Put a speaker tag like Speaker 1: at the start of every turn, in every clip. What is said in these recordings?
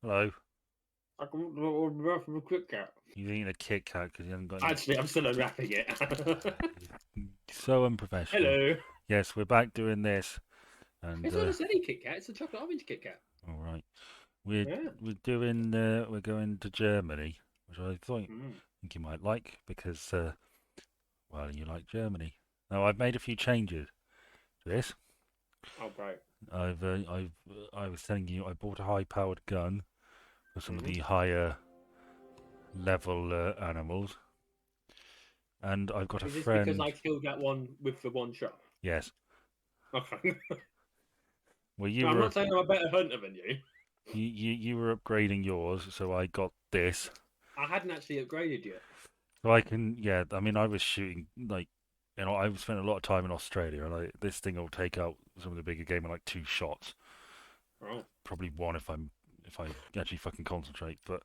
Speaker 1: Hello.
Speaker 2: I can order from a Kit Kat.
Speaker 1: You've eaten a Kit Kat because you haven't got any.
Speaker 2: Actually, I'm still unwrapping it.
Speaker 1: So unprofessional.
Speaker 2: Hello.
Speaker 1: Yes, we're back doing this, and
Speaker 2: It's not just any Kit Kat. It's a chocolate orange Kit Kat.
Speaker 1: all right, we're
Speaker 2: Yeah.
Speaker 1: we're doing. We're going to Germany, which I
Speaker 2: Mm.
Speaker 1: think you might like because well, you like Germany. Now I've made a few changes to this.
Speaker 2: Oh, great.
Speaker 1: I was telling you I bought a high-powered gun for some of
Speaker 2: Mm-hmm.
Speaker 1: the higher level animals, and I've got a
Speaker 2: Is this because
Speaker 1: friend.
Speaker 2: I killed that one with the one shot?
Speaker 1: Yes,
Speaker 2: Okay.
Speaker 1: well
Speaker 2: No, I'm not saying I'm a better hunter than you.
Speaker 1: you were upgrading yours, so I got this.
Speaker 2: I hadn't actually upgraded yet.
Speaker 1: So I can, yeah. I mean, I was shooting like, I've spent a lot of time in Australia, and this thing will take out some of the bigger game in like 2 shots.
Speaker 2: Oh.
Speaker 1: Probably one if I actually fucking concentrate. But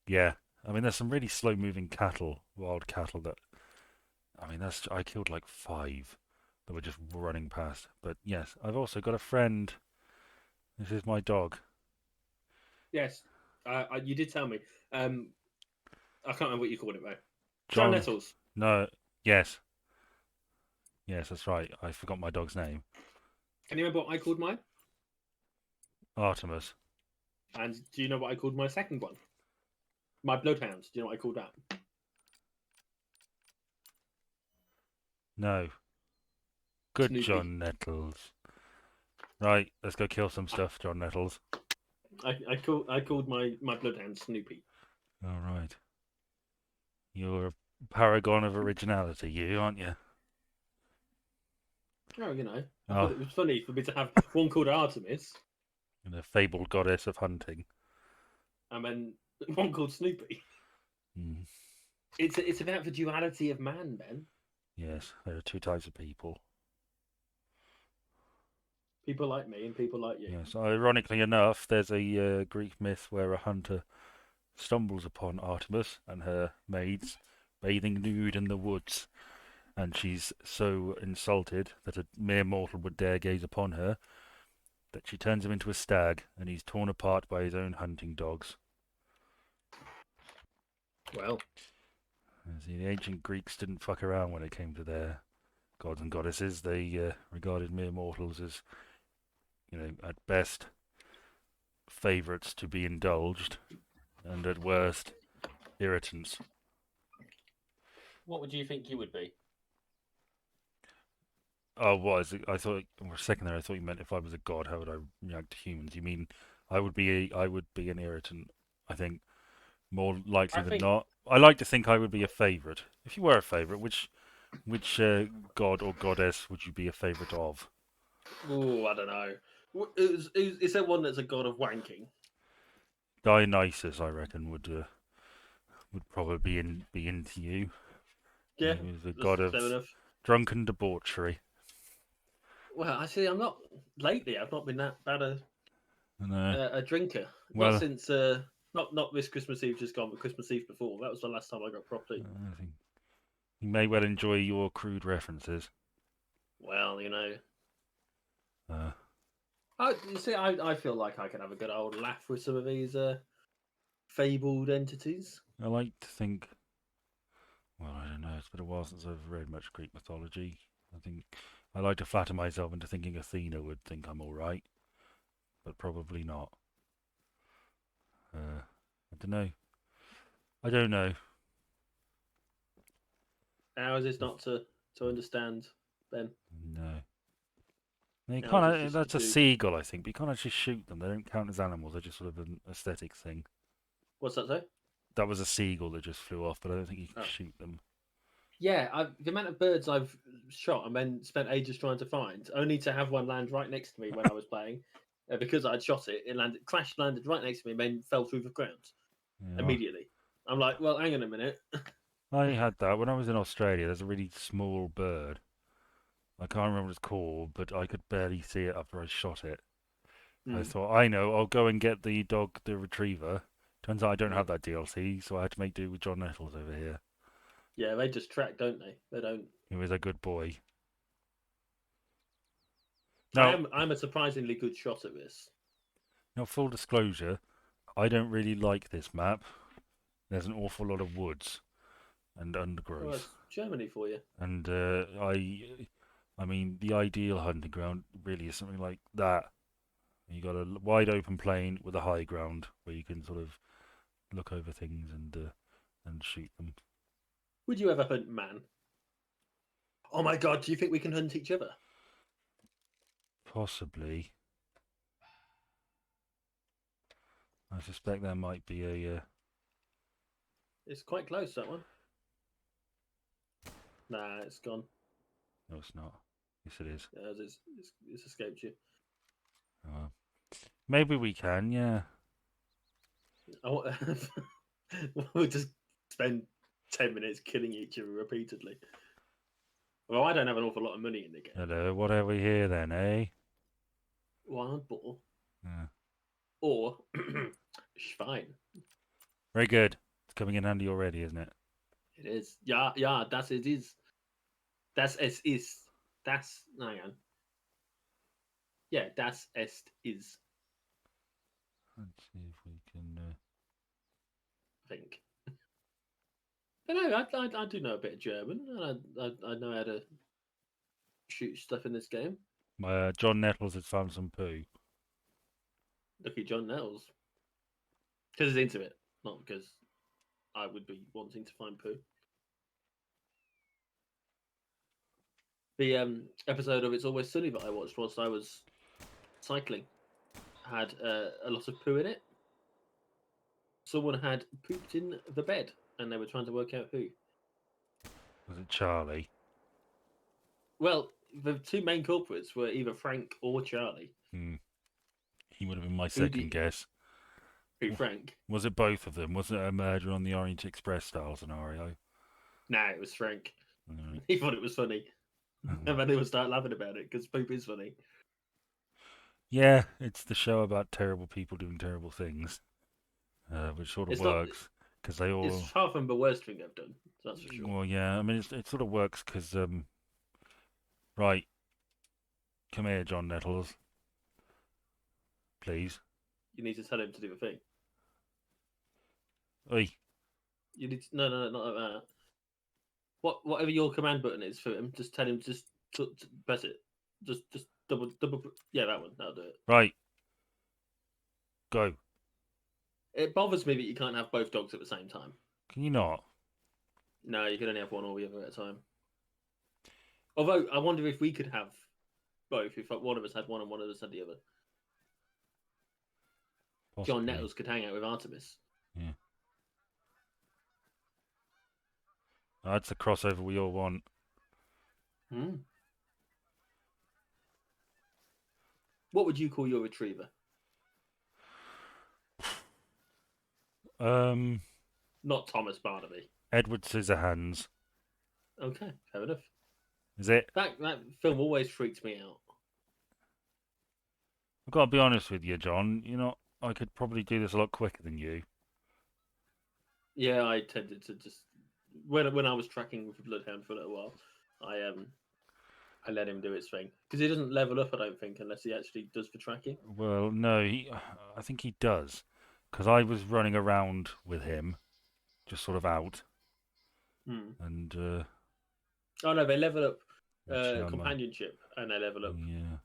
Speaker 1: yeah, I mean, there's some really slow moving cattle, wild cattle that. I mean, I killed like 5 that were just running past. But yes, I've also got a friend. This is my dog,
Speaker 2: Yes. You did tell me. Um, I can't remember what you called it though. John
Speaker 1: John.
Speaker 2: Nettles.
Speaker 1: No, yes, yes, that's right. I forgot my dog's name.
Speaker 2: Can you remember what I called mine?
Speaker 1: Artemis.
Speaker 2: And do you know what I called my second one? My bloodhound. Do you know what I called that?
Speaker 1: No. Good
Speaker 2: Snoopy.
Speaker 1: John Nettles. Right, let's go kill some stuff, John Nettles.
Speaker 2: I called my bloodhound Snoopy.
Speaker 1: All right. You're a paragon of originality, you, aren't you?
Speaker 2: Oh, I thought
Speaker 1: Oh,
Speaker 2: it was funny for me to have one called Artemis
Speaker 1: the fabled goddess of hunting.
Speaker 2: and then one called Snoopy.
Speaker 1: Mm,
Speaker 2: It's about the duality of man, Ben.
Speaker 1: yes, there are 2 types of people.
Speaker 2: People like me and people like you.
Speaker 1: Yes, ironically enough, there's a Greek myth where a hunter stumbles upon Artemis and her maids bathing nude in the woods, and she's so insulted that a mere mortal would dare gaze upon her that she turns him into a stag, and he's torn apart by his own hunting dogs.
Speaker 2: Well,
Speaker 1: See, the ancient Greeks didn't fuck around when it came to their gods and goddesses. They regarded mere mortals as, at best, favourites to be indulged, and at worst, irritants.
Speaker 2: what would you think you would be?
Speaker 1: Oh, what is it? I thought for a second there, I thought you meant if I was a god, how would I react to humans? You mean I would be an irritant? I think more likely
Speaker 2: I
Speaker 1: than
Speaker 2: think
Speaker 1: not. I like to think I would be a favourite. If you were a favourite, which god or goddess would you be a favourite of?
Speaker 2: Oh, I don't know. Is there one that's a god of wanking?
Speaker 1: Dionysus, I reckon, would probably be into you.
Speaker 2: Yeah,
Speaker 1: He was the
Speaker 2: that's
Speaker 1: god
Speaker 2: fair
Speaker 1: of
Speaker 2: enough.
Speaker 1: drunken debauchery.
Speaker 2: Well, actually, I'm not lately. I've not been that bad
Speaker 1: And
Speaker 2: a drinker. Not
Speaker 1: well,
Speaker 2: since not this Christmas Eve just gone, but Christmas Eve before. That was the last time I got properly.
Speaker 1: I think you may well enjoy your crude references.
Speaker 2: Well,
Speaker 1: Uh,
Speaker 2: you see, I feel like I can have a good old laugh with some of these fabled entities.
Speaker 1: I like to think. Well, I don't know. It's been a while since I've read much Greek mythology. I think I like to flatter myself into thinking Athena would think I'm all right, but probably not. I don't know. I don't know.
Speaker 2: How is this not to understand, Ben?
Speaker 1: No. You
Speaker 2: How is this
Speaker 1: can't.
Speaker 2: just to
Speaker 1: That's a
Speaker 2: do?
Speaker 1: seagull, I think. But you can't actually shoot them. They don't count as animals. They're just sort of an aesthetic thing.
Speaker 2: What's that say?
Speaker 1: That was a seagull that just flew off, but I don't think you can
Speaker 2: Oh.
Speaker 1: shoot them.
Speaker 2: Yeah, the amount of birds I've shot and then spent ages trying to find, only to have one land right next to me when I was playing, because I'd shot it, it landed, crash landed right next to me, and then fell through the ground
Speaker 1: Yeah,
Speaker 2: immediately. I'm like, well, hang on a minute.
Speaker 1: I had that when I was in Australia. There's a really small bird. I can't remember what it's called, but I could barely see it after I shot it. I
Speaker 2: Hmm,
Speaker 1: thought, I know, I'll go and get the dog, the retriever. Turns out I don't
Speaker 2: hmm.
Speaker 1: have that DLC, so I had to make do with John Nettles over here,
Speaker 2: Yeah, they just track, don't they? They don't.
Speaker 1: who is a good boy.
Speaker 2: I
Speaker 1: Now,
Speaker 2: am. I'm a surprisingly good shot at this.
Speaker 1: now full disclosure, I don't really like this map. There's an awful lot of woods and
Speaker 2: Well,
Speaker 1: undergrowth,
Speaker 2: that's Germany for you.
Speaker 1: and I mean, the ideal hunting ground really is something like that. You got a wide open plain with a high ground where you can sort of look over things and shoot them.
Speaker 2: Would you ever hunt man? Oh my god, do you think we can hunt each other?
Speaker 1: Possibly, I suspect there might be a.
Speaker 2: It's quite close, that one. Nah, it's gone.
Speaker 1: No, it's not. Yes, it is.
Speaker 2: It's escaped you.
Speaker 1: Uh, Maybe we can. Yeah.
Speaker 2: Oh, we'll just spend 10 minutes killing each other repeatedly. Well, I don't have an awful lot of money in the game.
Speaker 1: Hello. What have we here then, eh?
Speaker 2: Wild boar
Speaker 1: Yeah.
Speaker 2: or Schwein.
Speaker 1: Very good. It's coming in handy already, isn't it?
Speaker 2: It is. Yeah, yeah, das it is. Das es ist. Das, hang on. Yeah, das est is,
Speaker 1: Let's see if we can.
Speaker 2: I think. But no, I do know a bit of German, and I know how to shoot stuff in this game.
Speaker 1: John Nettles has found some poo.
Speaker 2: Look at John Nettles. Because he's into it, not because I would be wanting to find poo. The episode of It's Always Sunny that I watched whilst I was cycling had a lot of poo in it. Someone had pooped in the bed, and they were trying to work out who.
Speaker 1: Was it Charlie?
Speaker 2: Well, the two main culprits were either Frank or Charlie.
Speaker 1: Hmm. He would have been my
Speaker 2: Who
Speaker 1: second guess.
Speaker 2: Who, Frank?
Speaker 1: Was it both of them? Was it a murder on the Orient Express style scenario?
Speaker 2: Nah, it was Frank.
Speaker 1: Right.
Speaker 2: He thought it was funny. And then he would start laughing about it because poop is funny.
Speaker 1: Yeah, it's the show about terrible people doing terrible things, which sort of
Speaker 2: It's not.
Speaker 1: works because they
Speaker 2: It's
Speaker 1: all.
Speaker 2: far from the worst thing I've done. That's for sure.
Speaker 1: Well, yeah. I mean, it sort of works because right, come here, John Nettles, please.
Speaker 2: You need to tell him to do the thing.
Speaker 1: Oi,
Speaker 2: You need to, no, not like that. Whatever your command button is for him, just tell him to press it. Just double. Yeah, that one. That'll do it.
Speaker 1: right, go.
Speaker 2: It bothers me that you can't have both dogs at the same time.
Speaker 1: Can you not?
Speaker 2: No, you can only have one or the other at a time. Although I wonder if we could have both. If one of us had one and one of us had the other.
Speaker 1: Possibly.
Speaker 2: John Nettles could hang out with Artemis.
Speaker 1: Yeah. That's the crossover we all want.
Speaker 2: Hmm. What would you call your retriever? Not Thomas Barnaby.
Speaker 1: Edward Scissorhands.
Speaker 2: Okay, fair enough.
Speaker 1: Is it?
Speaker 2: That film always freaked me out.
Speaker 1: I've got to be honest with you, John. I could probably do this a lot quicker than you.
Speaker 2: Yeah, I tended to just when I was tracking with the Bloodhound for a little while, I let him do its thing because he doesn't level up. I don't think unless he actually does the tracking.
Speaker 1: Well, no, I think he does, because I was running around with him, just sort of out,
Speaker 2: Hmm.
Speaker 1: and
Speaker 2: Oh no, they level up
Speaker 1: actually
Speaker 2: companionship and they level up
Speaker 1: yeah,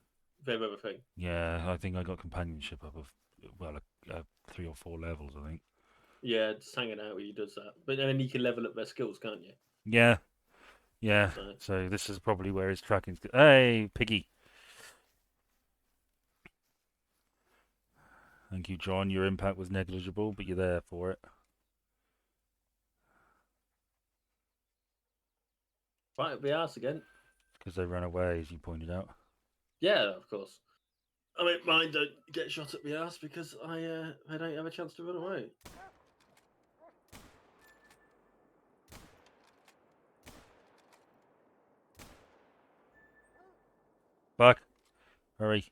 Speaker 2: their other thing.
Speaker 1: yeah, I think I got companionship up of 3 or 4 levels, I think.
Speaker 2: Yeah, just hanging out with you does that. But then you can level up their skills, can't you?
Speaker 1: Yeah, yeah.
Speaker 2: So
Speaker 1: So this is probably where his tracking's. Hey, Piggy. Thank you, John. Your impact was negligible, but you're there for it.
Speaker 2: right up the arse again.
Speaker 1: Because they ran away, as you pointed out.
Speaker 2: Yeah, of course. I mean, mine don't get shot up the arse because I don't have a chance to run away.
Speaker 1: Buck, hurry.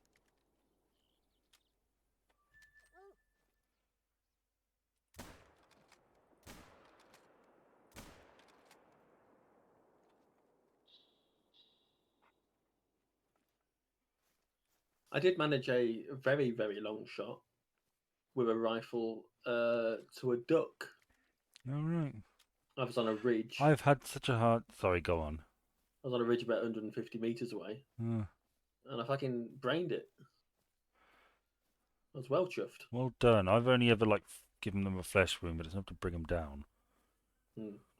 Speaker 2: I did manage a very, very long shot with a rifle to a duck.
Speaker 1: All right.
Speaker 2: I was on a ridge.
Speaker 1: I've had such a hard. Sorry, go on.
Speaker 2: I was on a ridge about 150 meters away,
Speaker 1: Uh,
Speaker 2: and I fucking brained it. I was well chuffed.
Speaker 1: well done. I've only ever like given them a flesh wound, but it's enough to bring them down.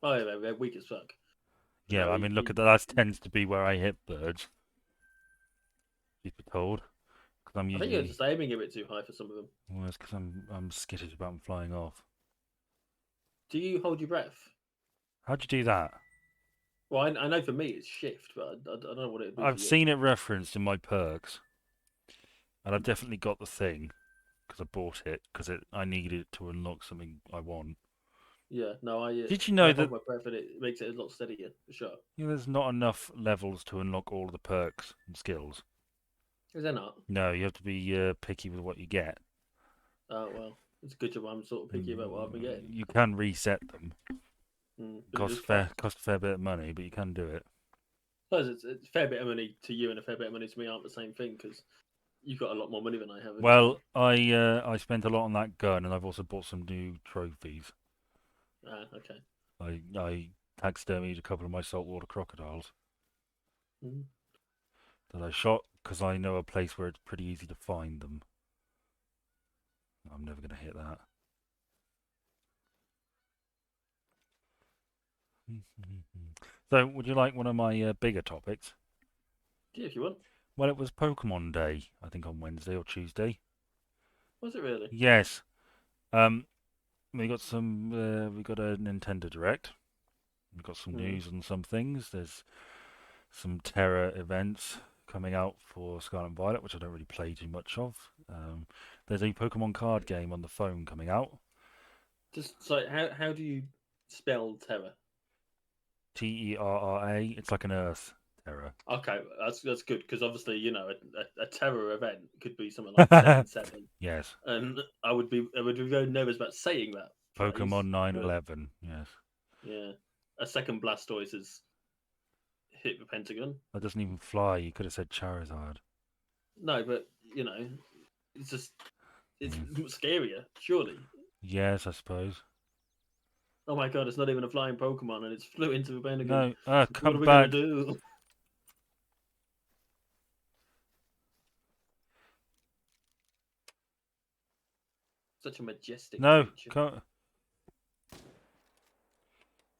Speaker 2: Oh yeah, they're weak as fuck.
Speaker 1: Yeah,
Speaker 2: No,
Speaker 1: I mean, look at that. That tends to be where I hit birds. Be told, because I'm
Speaker 2: I think you're
Speaker 1: usually.
Speaker 2: just aiming a bit too high for some of them.
Speaker 1: Well, it's because I'm skittish about them flying off.
Speaker 2: Do you hold your breath?
Speaker 1: How'd you do that?
Speaker 2: Well, I know for me it's shift, but I don't know what it'd be for
Speaker 1: I've
Speaker 2: you.
Speaker 1: seen it referenced in my perks, and I've definitely got the thing because I bought it because I needed it to unlock something I want.
Speaker 2: Yeah, no,
Speaker 1: Did you
Speaker 2: I
Speaker 1: know
Speaker 2: hold
Speaker 1: that
Speaker 2: my breath and it makes it a lot steadier for sure.
Speaker 1: there's not enough levels to unlock all the perks and skills?
Speaker 2: Is there not?
Speaker 1: No, you have to be picky with what you get.
Speaker 2: Oh well, it's a good job I'm sort of picky about what I've been getting.
Speaker 1: You can reset them.
Speaker 2: But it is fucked.
Speaker 1: Cost a fair bit of money, but you can do it.
Speaker 2: Plus, it's a fair bit of money to you and a fair bit of money to me aren't the same thing because you've got a lot more money than I have.
Speaker 1: Well, I spent a lot on that gun, and I've also bought some new trophies.
Speaker 2: Okay.
Speaker 1: I taxidermied a couple of my saltwater crocodiles
Speaker 2: Mm.
Speaker 1: that I shot because I know a place where it's pretty easy to find them. I'm never going to hit that. So, would you like one of my bigger topics?
Speaker 2: Yeah, if you want.
Speaker 1: Well, it was Pokemon Day, I think on Wednesday or Tuesday.
Speaker 2: Was it really?
Speaker 1: Yes. Um, we got some. We got a Nintendo Direct. We've got some
Speaker 2: Mm.
Speaker 1: news on some things. There's some Terra events coming out for Scarlet and Violet, which I don't really play too much of. There's a Pokemon card game on the phone coming out.
Speaker 2: Just so how do you spell terror?
Speaker 1: Terra. It's like an Earth Terra.
Speaker 2: Okay, that's good because obviously a terror event could be something like 7-7,
Speaker 1: Yes.
Speaker 2: and I would be very nervous about saying that phrase.
Speaker 1: Pokemon
Speaker 2: But
Speaker 1: 911. Yes.
Speaker 2: yeah, a second Blastoise has hit the Pentagon.
Speaker 1: That doesn't even fly. You could have said Charizard.
Speaker 2: No, but it's just it's
Speaker 1: Mm.
Speaker 2: scarier, surely.
Speaker 1: Yes, I suppose.
Speaker 2: Oh my god, it's not even a flying Pokemon, and it's flew into the Pentagon.
Speaker 1: No,
Speaker 2: What are
Speaker 1: come
Speaker 2: we gonna
Speaker 1: back.
Speaker 2: do? Such a majestic
Speaker 1: No,
Speaker 2: creature.
Speaker 1: come.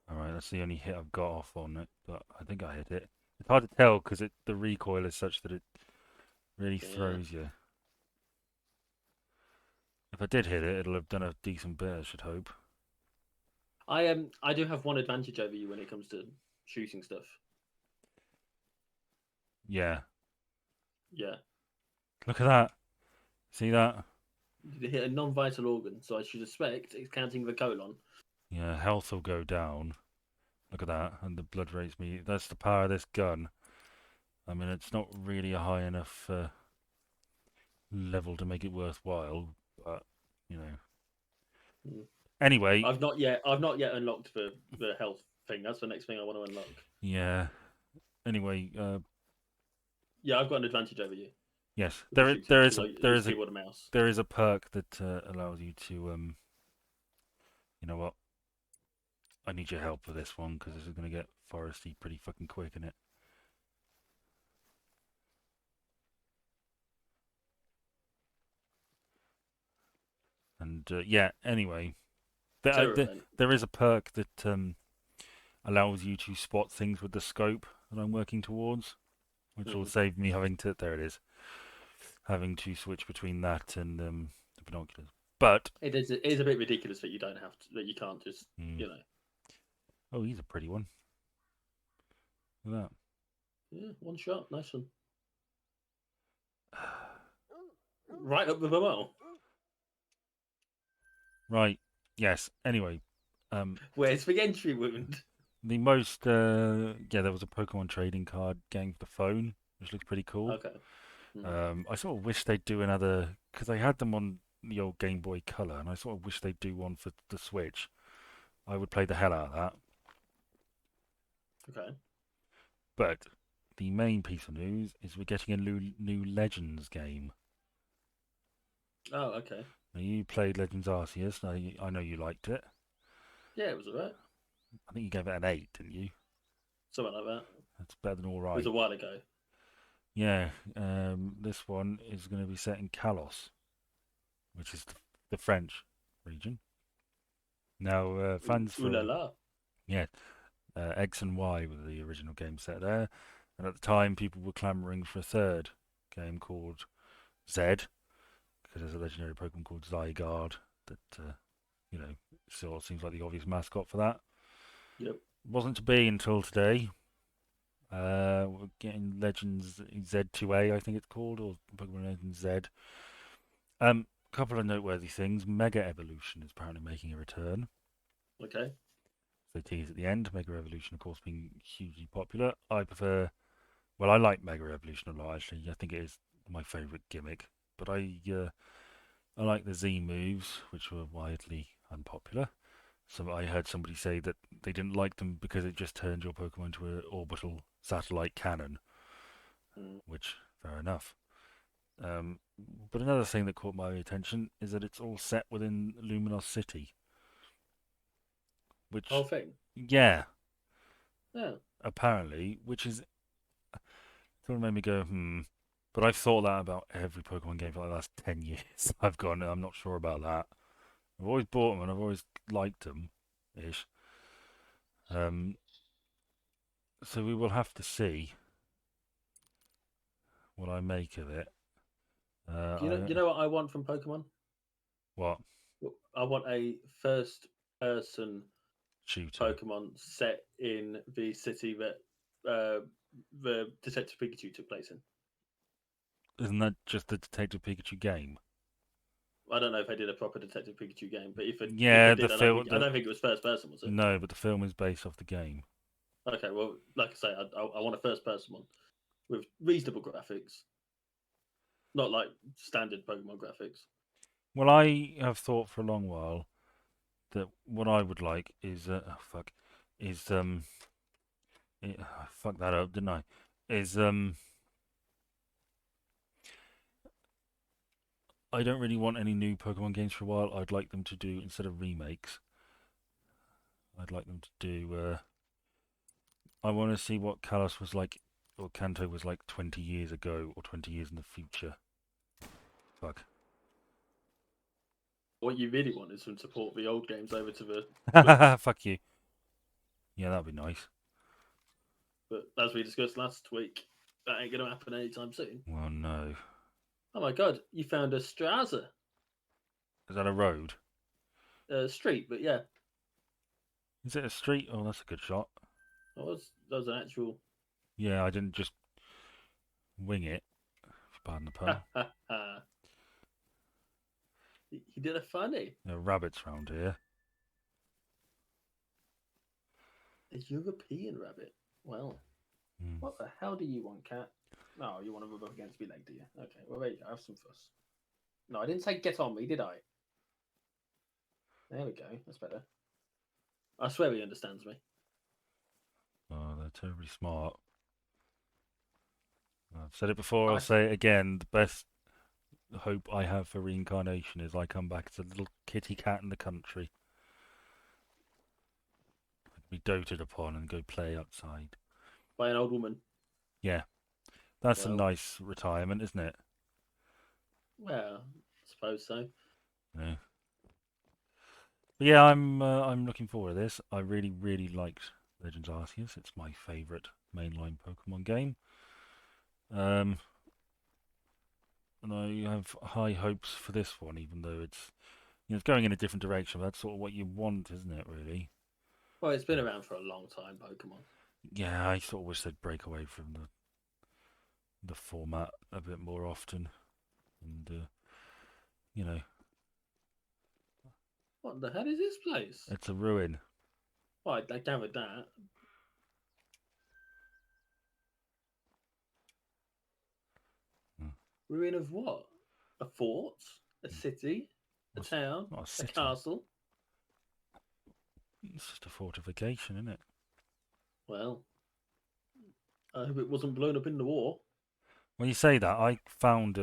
Speaker 1: Alright, that's the only hit I've got off on it, but I think I hit it. It's hard to tell because the recoil is such that it really
Speaker 2: Yeah.
Speaker 1: throws you. If I did hit it, it'll have done a decent bit, I should hope.
Speaker 2: I do have one advantage over you when it comes to shooting stuff.
Speaker 1: Yeah.
Speaker 2: Yeah.
Speaker 1: Look at that. See that?
Speaker 2: You hit a non-vital organ, so I should suspect it's counting the colon.
Speaker 1: Yeah, health will go down. Look at that. And the blood rate's me. That's the power of this gun. I mean, it's not really a high enough level to make it worthwhile, but, you know.
Speaker 2: Mm.
Speaker 1: Anyway.
Speaker 2: I've not yet unlocked the health thing. That's the next thing I want to unlock.
Speaker 1: Yeah. Anyway,
Speaker 2: yeah, I've got an advantage over you.
Speaker 1: Yes,
Speaker 2: There is a mouse.
Speaker 1: There is a perk that allows you to you know what? I need your help with this one because this is going to get foresty pretty fucking quick, isn't it? And yeah, anyway, there is a perk that allows you to spot things with the scope that I'm working towards, which will save me having to. There it is. Having to switch between that and the binoculars. But
Speaker 2: it is a bit ridiculous that you don't have to, that you can't just
Speaker 1: Oh, he's a pretty one. Look at that.
Speaker 2: Yeah, one shot, nice one. Right up the bum.
Speaker 1: Right. Yes. Anyway,
Speaker 2: where's the entry wound?
Speaker 1: The most yeah, there was a Pokemon trading card game for the phone, which looks pretty cool.
Speaker 2: Okay.
Speaker 1: I sort of wish they'd do another because they had them on the old Game Boy Color, and I sort of wish they'd do one for the Switch. I would play the hell out of that.
Speaker 2: Okay.
Speaker 1: But the main piece of news is we're getting a new Legends game.
Speaker 2: Oh, okay.
Speaker 1: Now, you played Legends Arceus. I know you liked it.
Speaker 2: Yeah, it was alright.
Speaker 1: I think you gave it an 8, didn't you?
Speaker 2: Something like that.
Speaker 1: That's better than all
Speaker 2: It was
Speaker 1: right.
Speaker 2: a while ago.
Speaker 1: Yeah, this one is going to be set in Kalos, which is the French region. Now, fans
Speaker 2: Ooh la
Speaker 1: for
Speaker 2: la.
Speaker 1: yeah, X and Y were the original game set there, and at the time people were clamouring for a third game called Z, because there's a legendary Pokemon called Zygarde that you know sort of seems like the obvious mascot for that.
Speaker 2: Yep.
Speaker 1: Wasn't to be until today. We're getting Legends Z2A, I think it's called, or Pokemon Legends Z. Couple of noteworthy things. Mega Evolution is apparently making a return.
Speaker 2: Okay.
Speaker 1: They tease at the end. Mega Evolution, of course, being hugely popular. I prefer. Well, I like Mega Evolution a lot. Actually, I think it is my favourite gimmick. But I like the Z moves, which were widely unpopular. So I heard somebody say that they didn't like them because it just turned your Pokemon into an orbital satellite cannon,
Speaker 2: Mm.
Speaker 1: which fair enough. Um, but another thing that caught my attention is that it's all set within Luminos City,
Speaker 2: Whole
Speaker 1: which,
Speaker 2: thing.
Speaker 1: yeah,
Speaker 2: Yeah.
Speaker 1: apparently, which is sort of made me go, hmm. But I've thought that about every Pokemon game for like the last 10 years. I've gone, I'm not sure about that. I've always bought them and I've always liked them, ish. Um, so we will have to see what I make of it.
Speaker 2: You know what I want from Pokemon?
Speaker 1: What?
Speaker 2: I want a first person
Speaker 1: Shooter.
Speaker 2: Pokemon set in the city that the Detective Pikachu took place in.
Speaker 1: Isn't that just the Detective Pikachu game?
Speaker 2: I don't know if they did a proper Detective Pikachu game, but if they
Speaker 1: Yeah,
Speaker 2: did, I don't think it was first person, was it?
Speaker 1: no, but the film is based off the game.
Speaker 2: Okay, well, like I say, I want a first person one with reasonable graphics, not like standard Pokemon graphics.
Speaker 1: Well, I have thought for a long while that what I would like is oh fuck, is I fucked that up, didn't I? Is I don't really want any new Pokemon games for a while. I'd like them to do, instead of remakes, I'd like them to do. I want to see what Kalos was like, or Kanto was like 20 years ago, or 20 years in the future. Fuck.
Speaker 2: What you really want is them to port the old games over to the Switch.
Speaker 1: Fuck you. Yeah, that'd be nice.
Speaker 2: But as we discussed last week, that ain't going to happen anytime soon.
Speaker 1: Well, no.
Speaker 2: Oh my god, you found a Straza
Speaker 1: Is that a road?
Speaker 2: street, but yeah,
Speaker 1: Is it a street? Oh, that's a good shot.
Speaker 2: that was an actual.
Speaker 1: Yeah, I didn't just wing it. Pardon the pun.
Speaker 2: He did a funny.
Speaker 1: There are rabbits round here.
Speaker 2: A European rabbit. Well,
Speaker 1: Mm.
Speaker 2: what the hell do you want, cat? No, you want to rub up against me leg, do you? Okay, well, there you go. Have some fuss. No, I didn't say get on me, did I? There we go. That's better. I swear he understands me.
Speaker 1: Oh, they're terribly smart. I've said it before, I'll
Speaker 2: I,
Speaker 1: say it again. The best hope I have for reincarnation is I come back as a little kitty cat in the country. Be doted upon and go play outside.
Speaker 2: by an old woman.
Speaker 1: Yeah, that's a
Speaker 2: Well,
Speaker 1: nice retirement, isn't it?
Speaker 2: well, I suppose so.
Speaker 1: Yeah. But yeah, I'm looking forward to this. I really, really liked Legends Arceus. It's my favourite mainline Pokemon game. Um, and I have high hopes for this one, even though it's going in a different direction. That's sort of what you want, isn't it? Really?
Speaker 2: Well, it's been around for a long time, Pokemon.
Speaker 1: Yeah, I sort of wish they'd break away from the format a bit more often, and you know,
Speaker 2: What the hell is this place?
Speaker 1: it's a ruin.
Speaker 2: Well, I gathered that.
Speaker 1: Hmm.
Speaker 2: Ruin of what? A fort? A city? A
Speaker 1: It's
Speaker 2: town?
Speaker 1: not a
Speaker 2: A
Speaker 1: city.
Speaker 2: castle?
Speaker 1: It's just a fortification, isn't it?
Speaker 2: Well, I hope it wasn't blown up in the war.
Speaker 1: When you say that, I found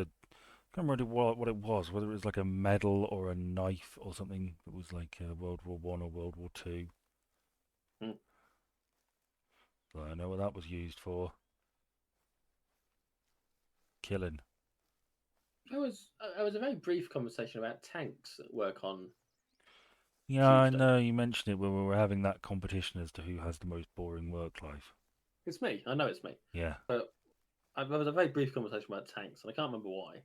Speaker 1: can't remember what it was, whether it was like a medal or a knife or something that was like World War One or World War Two.
Speaker 2: Hmm.
Speaker 1: So I know what that was used for. Killing.
Speaker 2: There was a very brief conversation about tanks at work on
Speaker 1: Yeah, I
Speaker 2: Tuesday.
Speaker 1: know you mentioned it when we were having that competition as to who has the most boring work life.
Speaker 2: It's me. I know it's me.
Speaker 1: Yeah.
Speaker 2: But there was a very brief conversation about tanks, and I can't remember why.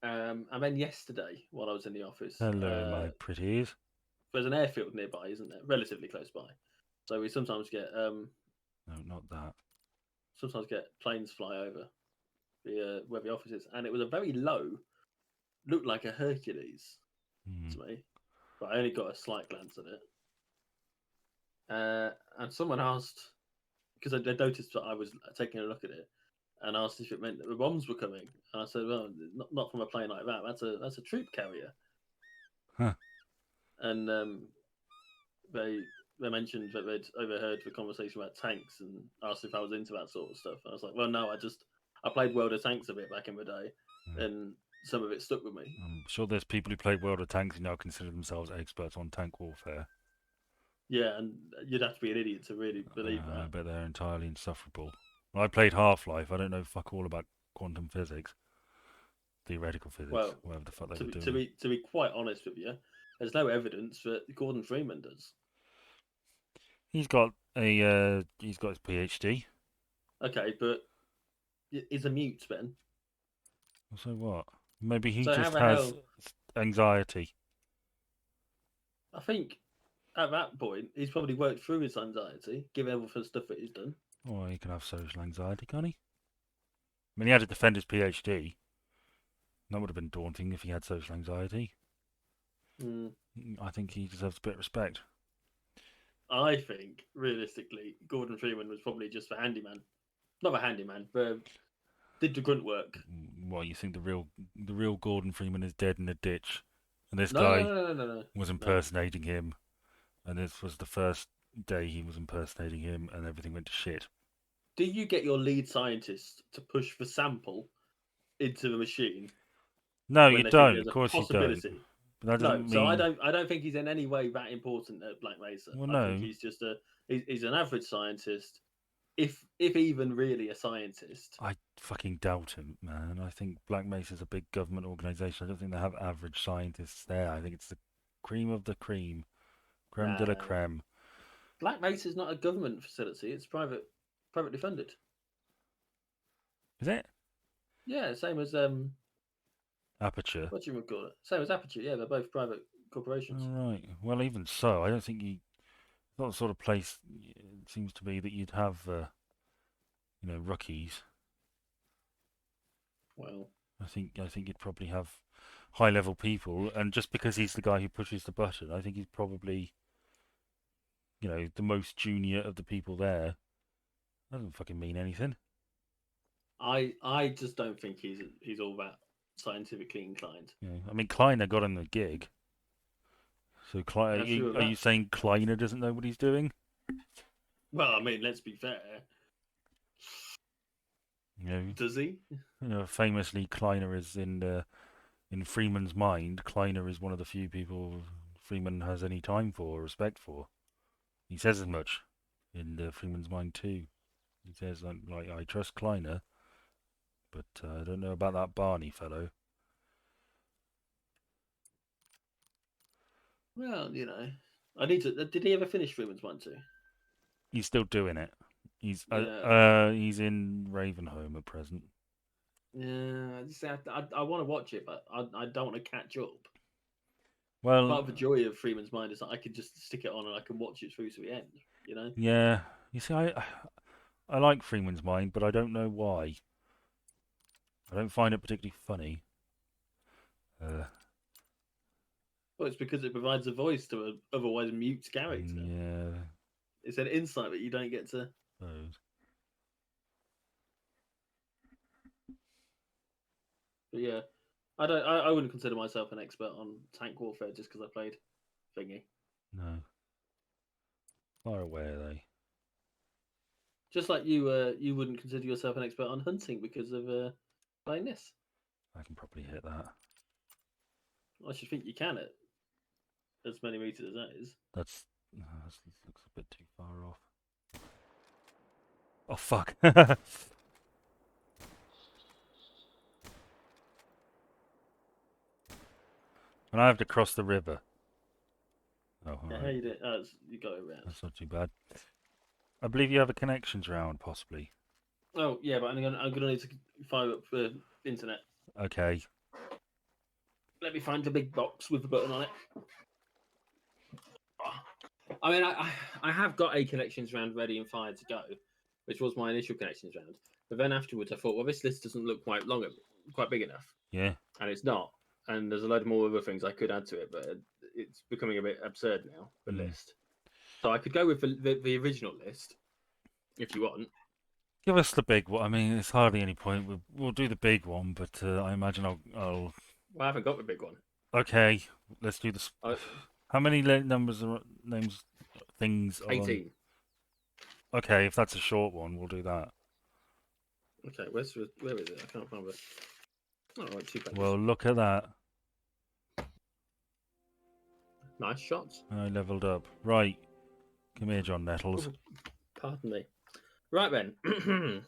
Speaker 2: And then yesterday, while I was in the office,
Speaker 1: Hello, my pretties.
Speaker 2: there's an airfield nearby, isn't there? Relatively close by. So we
Speaker 1: No, not that.
Speaker 2: sometimes get planes fly over the where the office is, and it was a very low, looked like a Hercules
Speaker 1: Hmm.
Speaker 2: to me, but I only got a slight glance at it. And someone asked because they noticed that I was taking a look at it, and asked if it meant that the bombs were coming. And I said, "Well, not from a plane like that. That's a troop carrier."
Speaker 1: Huh.
Speaker 2: And they they mentioned that they'd overheard the conversation about tanks and asked if I was into that sort of stuff. And I was like, "Well, no, I played World of Tanks a bit back in the day,
Speaker 1: Yeah.
Speaker 2: and some of it stuck with me."
Speaker 1: I'm sure there's people who play World of Tanks who now consider themselves experts on tank warfare.
Speaker 2: Yeah, and you'd have to be an idiot to really believe
Speaker 1: I
Speaker 2: that.
Speaker 1: bet they're entirely insufferable. Well, I played Half-Life. I don't know fuck all about quantum physics, theoretical physics,
Speaker 2: Well,
Speaker 1: whatever the fuck they
Speaker 2: to
Speaker 1: were
Speaker 2: be to
Speaker 1: doing.
Speaker 2: be to be quite honest with you, there's no evidence that Gordon Freeman does.
Speaker 1: He's got his PhD.
Speaker 2: Okay, but he's a mute, Ben.
Speaker 1: So what? Maybe he
Speaker 2: So how
Speaker 1: just
Speaker 2: the
Speaker 1: has
Speaker 2: hell?
Speaker 1: anxiety.
Speaker 2: I think at that point he's probably worked through his anxiety, given all the stuff that he's done.
Speaker 1: Or he can have social anxiety, can't he? I mean, he had to defend his PhD. That would have been daunting if he had social anxiety.
Speaker 2: Mm.
Speaker 1: I think he deserves a bit of respect.
Speaker 2: I think realistically, Gordon Freeman was probably just the handyman, not the handyman, but did the grunt work.
Speaker 1: What you think the real Gordon Freeman is dead in a ditch, and this
Speaker 2: No, no,
Speaker 1: guy
Speaker 2: no, no, no, no.
Speaker 1: was
Speaker 2: No.
Speaker 1: impersonating him, and this was the first day he was impersonating him, and everything went to shit.
Speaker 2: Do you get your lead scientist to push the sample into the machine
Speaker 1: No,
Speaker 2: when
Speaker 1: you
Speaker 2: they think
Speaker 1: don't. Of
Speaker 2: there's a
Speaker 1: course you don't.
Speaker 2: possibility?
Speaker 1: But that
Speaker 2: No,
Speaker 1: doesn't
Speaker 2: so I
Speaker 1: mean.
Speaker 2: don't. I don't think he's in any way that important at Black Mesa.
Speaker 1: Well,
Speaker 2: I think
Speaker 1: no.
Speaker 2: he's just he's an average scientist, if even really a scientist.
Speaker 1: I fucking doubt him, man. I think Black Mesa's a big government organisation. I don't think they have average scientists there. I think it's the cream of the cream, creme de la
Speaker 2: Nah,
Speaker 1: creme.
Speaker 2: Black Mesa is not a government facility. It's privately funded.
Speaker 1: Is it?
Speaker 2: Yeah, same as
Speaker 1: Aperture.
Speaker 2: what do you call it? Same as Aperture. Yeah, they're both private
Speaker 1: All
Speaker 2: corporations.
Speaker 1: right. Well, even so, I don't think you. Not the sort of place it seems to be that you'd have, rookies.
Speaker 2: Well,
Speaker 1: I think you'd probably have high-level people, and just because he's the guy who pushes the button, I think he's probably, the most junior of the people there. That doesn't fucking mean anything.
Speaker 2: I just don't think he's all that scientifically inclined.
Speaker 1: I mean, Kleiner got him the gig. So,
Speaker 2: How true of
Speaker 1: are you
Speaker 2: that?
Speaker 1: saying Kleiner doesn't know what he's doing?
Speaker 2: Well, I mean, let's be fair.
Speaker 1: You know,
Speaker 2: Does he?
Speaker 1: famously, Kleiner is in Freeman's mind. Kleiner is one of the few people Freeman has any time for or respect for. He says as much in Freeman's mind too. He says like I trust Kleiner, but I don't know about that Barney fellow.
Speaker 2: Well, I need to. Did he ever finish Freeman's one too?
Speaker 1: He's still doing it.
Speaker 2: Yeah,
Speaker 1: He's in Ravenholm at present.
Speaker 2: yeah. I just I want to watch it, but I don't want to catch up.
Speaker 1: Well,
Speaker 2: Part of the joy of Freeman's Mind is that I can just stick it on and I can watch it through to the end. You know.
Speaker 1: yeah. You see, I like Freeman's mind, but I don't know why. I don't find it particularly funny. Uh,
Speaker 2: Well, it's because it provides a voice to an otherwise mute character.
Speaker 1: yeah.
Speaker 2: It's an insight that you don't get to.
Speaker 1: Suppose.
Speaker 2: But yeah, I don't. I wouldn't consider myself an expert on tank warfare just because I played thingy.
Speaker 1: No. Far away are they?
Speaker 2: Just like you wouldn't consider yourself an expert on hunting because of playing this.
Speaker 1: I can probably hit that.
Speaker 2: I should think you can at as many meters as that is.
Speaker 1: That looks a bit too far off. Oh fuck! And I have to cross the river. Oh,
Speaker 2: Yeah, how
Speaker 1: alright.
Speaker 2: you doing? You got it around.
Speaker 1: That's not too bad. I believe you have a connections round, possibly.
Speaker 2: Oh yeah, but I'm gonna need to fire up the internet.
Speaker 1: Okay.
Speaker 2: Let me find the big box with the button on it. I mean, I have got a connections round ready and fired to go, which was my initial connections round. But then afterwards, I thought, well, this list doesn't look quite big enough,
Speaker 1: Yeah.
Speaker 2: and it's not. And there's a load more other things I could add to it, but it's becoming a bit absurd now. The list. So I could go with the original list if you want.
Speaker 1: Give us the big one. I mean, it's hardly any point. We'll do the big one, but I imagine I'll.
Speaker 2: Well, I haven't got the big one.
Speaker 1: Okay, let's do this.
Speaker 2: I,
Speaker 1: How many numbers are names things are on?
Speaker 2: 18.
Speaker 1: Okay, if that's a short one, we'll do that.
Speaker 2: Okay, where is it? I can't find it. Oh, right, 2 pages.
Speaker 1: Well, look at that.
Speaker 2: Nice shots.
Speaker 1: I leveled up. Right, come here, John Nettles.
Speaker 2: Pardon me. Right then.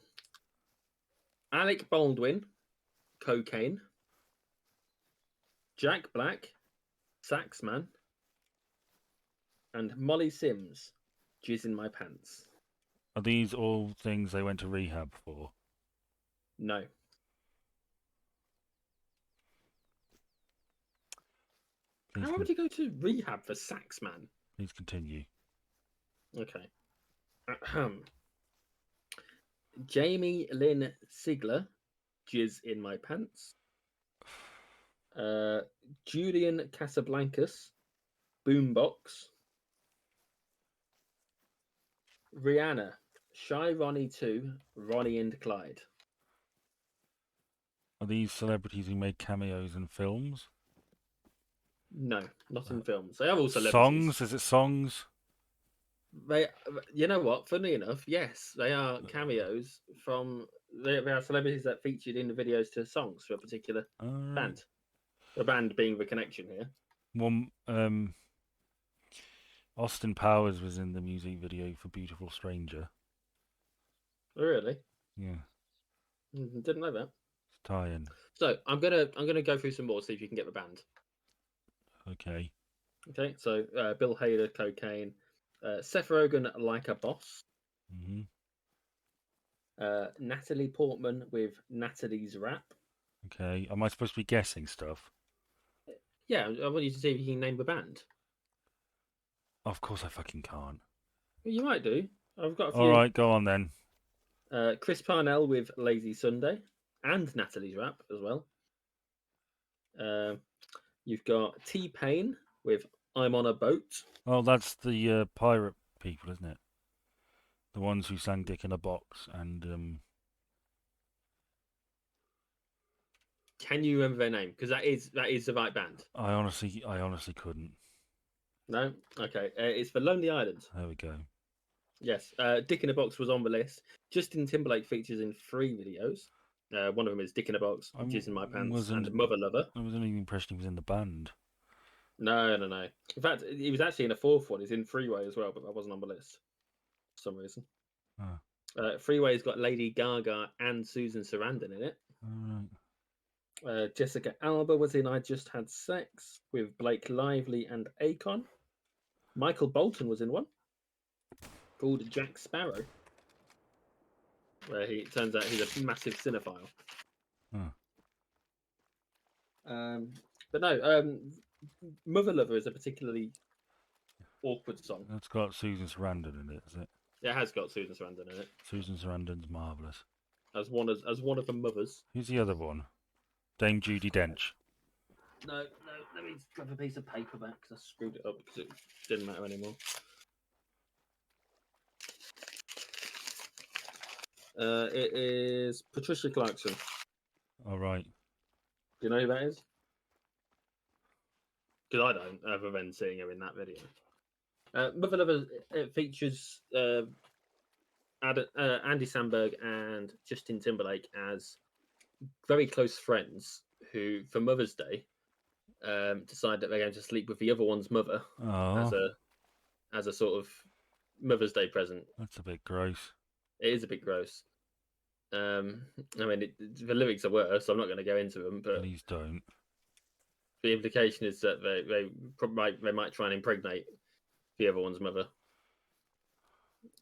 Speaker 2: Alec Baldwin, cocaine. Jack Black, Saxman. And Molly Sims, jizz in my pants.
Speaker 1: Are these all things they went to rehab for?
Speaker 2: No. How would you go to rehab for Saxman?
Speaker 1: Please continue.
Speaker 2: Okay. Jamie Lynn Sigler, jizz in my pants. Julian Casablancas, boombox. Rihanna, Shy Ronnie 2, Ronnie and Clyde.
Speaker 1: Are these celebrities who made cameos in films?
Speaker 2: No, not in films. They are all celebrities.
Speaker 1: Songs? Is it songs?
Speaker 2: They, you know what? Funny enough, yes, they are cameos from. They are celebrities that featured in the videos to songs for a particular band. The band being the connection here.
Speaker 1: One, Austin Powers was in the music video for "Beautiful Stranger."
Speaker 2: Oh, really?
Speaker 1: Yeah,
Speaker 2: Didn't know that.
Speaker 1: it's tie-in.
Speaker 2: So I'm gonna go through some more, see if you can get the band.
Speaker 1: Okay.
Speaker 2: Okay, so Bill Hader, cocaine. Seth Rogen, like a boss.
Speaker 1: Mm-hmm.
Speaker 2: Natalie Portman with Natalie's rap.
Speaker 1: Okay. Am I supposed to be guessing stuff?
Speaker 2: Yeah, I want you to see if you can name the band.
Speaker 1: Of course I fucking can't.
Speaker 2: Well, you might do. I've got a few.
Speaker 1: All right, go on then.
Speaker 2: Chris Parnell with Lazy Sunday and Natalie's rap as well. You've got T-Pain with I'm on a Boat.
Speaker 1: Oh, that's the pirate people, isn't it? The ones who sang "Dick in a Box" and
Speaker 2: Can you remember their name? Because that is the right band.
Speaker 1: I honestly couldn't.
Speaker 2: No? Okay. It's for Lonely Island.
Speaker 1: There we go.
Speaker 2: Yes. Dick in a Box was on the list. Justin Timberlake features in 3 videos. One of them is Dick in a Box, Jizz in My Pants, and Mother Lover.
Speaker 1: I was under the impression he was in the band.
Speaker 2: No. In fact, he was actually in a 4th one. He's in Freeway as well, but that wasn't on the list for some reason.
Speaker 1: Oh.
Speaker 2: Freeway's got Lady Gaga and Susan Sarandon in it.
Speaker 1: All right.
Speaker 2: Jessica Alba was in I Just Had Sex with Blake Lively and Akon. Michael Bolton was in one called Jack Sparrow, where it turns out he's a massive cinephile. But no, Mother Lover is a particularly awkward song.
Speaker 1: It's got Susan Sarandon in it, is it?
Speaker 2: It has got Susan Sarandon in it.
Speaker 1: Susan Sarandon's marvellous.
Speaker 2: As one of the mothers.
Speaker 1: Who's the other one? Dame Judi Dench.
Speaker 2: No, let me grab a piece of paper back because I screwed it up because it didn't matter anymore. It is Patricia Clarkson.
Speaker 1: All right.
Speaker 2: Do you know who that is? Because I don't, other than seeing her in that video. Mother Lover features Andy Samberg and Justin Timberlake as very close friends who, for Mother's Day, decide that they're going to sleep with the other one's mother as
Speaker 1: Oh,
Speaker 2: a sort of Mother's Day present.
Speaker 1: that's a bit gross.
Speaker 2: It is a bit gross. Um, I mean, the lyrics are worse, so I'm not going to go into them. But
Speaker 1: Please don't.
Speaker 2: the implication is that they might try and impregnate the other one's mother,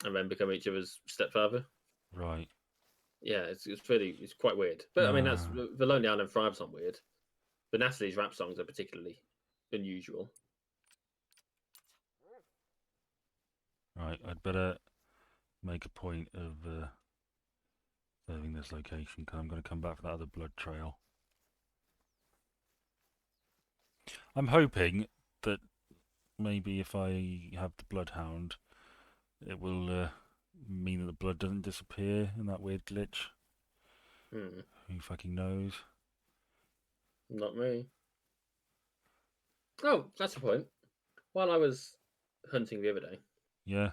Speaker 2: and then become each other's stepfather.
Speaker 1: Right.
Speaker 2: Yeah, it's quite weird. But I mean, that's
Speaker 1: Ah,
Speaker 2: the Lonely Island thrives on weird. But Natalie's rap songs are particularly unusual.
Speaker 1: right. I'd better make a point of saving this location because I'm going to come back for that other blood trail. I'm hoping that maybe if I have the bloodhound, it will mean that the blood doesn't disappear in that weird glitch.
Speaker 2: Hmm,
Speaker 1: Who fucking knows?
Speaker 2: not me. Oh, that's the point. While I was hunting the other day,
Speaker 1: Yeah,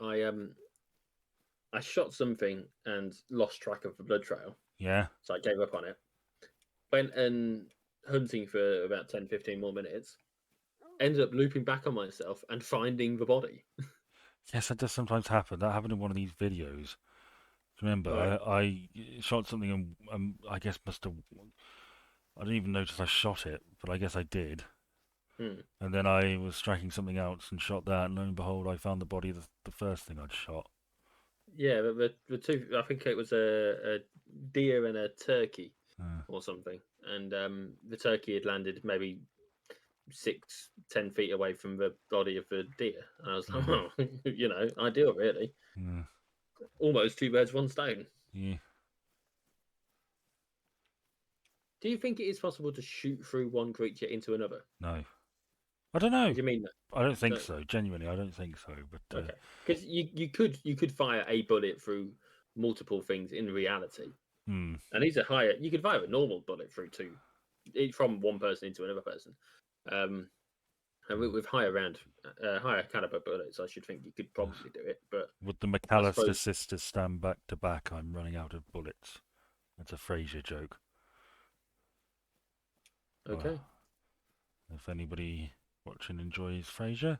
Speaker 2: I I shot something and lost track of the blood trail,
Speaker 1: yeah.
Speaker 2: so I gave up on it. Went and hunting for about 10, 15 more minutes. Ended up looping back on myself and finding the body.
Speaker 1: Yes, that does sometimes happen. That happened in one of these videos. Remember,
Speaker 2: Right.
Speaker 1: I shot something and I guess must have. I didn't even notice I shot it, but I guess I did.
Speaker 2: Hmm.
Speaker 1: And then I was tracking something else and shot that, and lo and behold, I found the body of the first thing I'd shot.
Speaker 2: Yeah, the two. I think it was a deer and a turkey
Speaker 1: Uh,
Speaker 2: or something, and the turkey had landed maybe 6, 10 feet away from the body of the deer. And I was like,
Speaker 1: uh,
Speaker 2: oh, ideal, really.
Speaker 1: uh,
Speaker 2: Almost two birds, one stone.
Speaker 1: yeah,
Speaker 2: Do you think it is possible to shoot through one creature into another?
Speaker 1: no. I don't
Speaker 2: What
Speaker 1: know.
Speaker 2: do you mean that?
Speaker 1: I don't think
Speaker 2: No.
Speaker 1: so. Genuinely, I don't think so. But
Speaker 2: Okay, because you could fire a bullet through multiple things in reality,
Speaker 1: hmm,
Speaker 2: and these are higher. You could fire a normal bullet through two, from one person into another person. Um, and with higher caliber bullets, I should think you could
Speaker 1: yes.
Speaker 2: probably do it. But
Speaker 1: Would the
Speaker 2: I
Speaker 1: McAllister
Speaker 2: suppose
Speaker 1: sisters stand back to back? I'm running out of bullets. That's a Frasier joke. Well,
Speaker 2: okay.
Speaker 1: if anybody watching enjoys Frasier,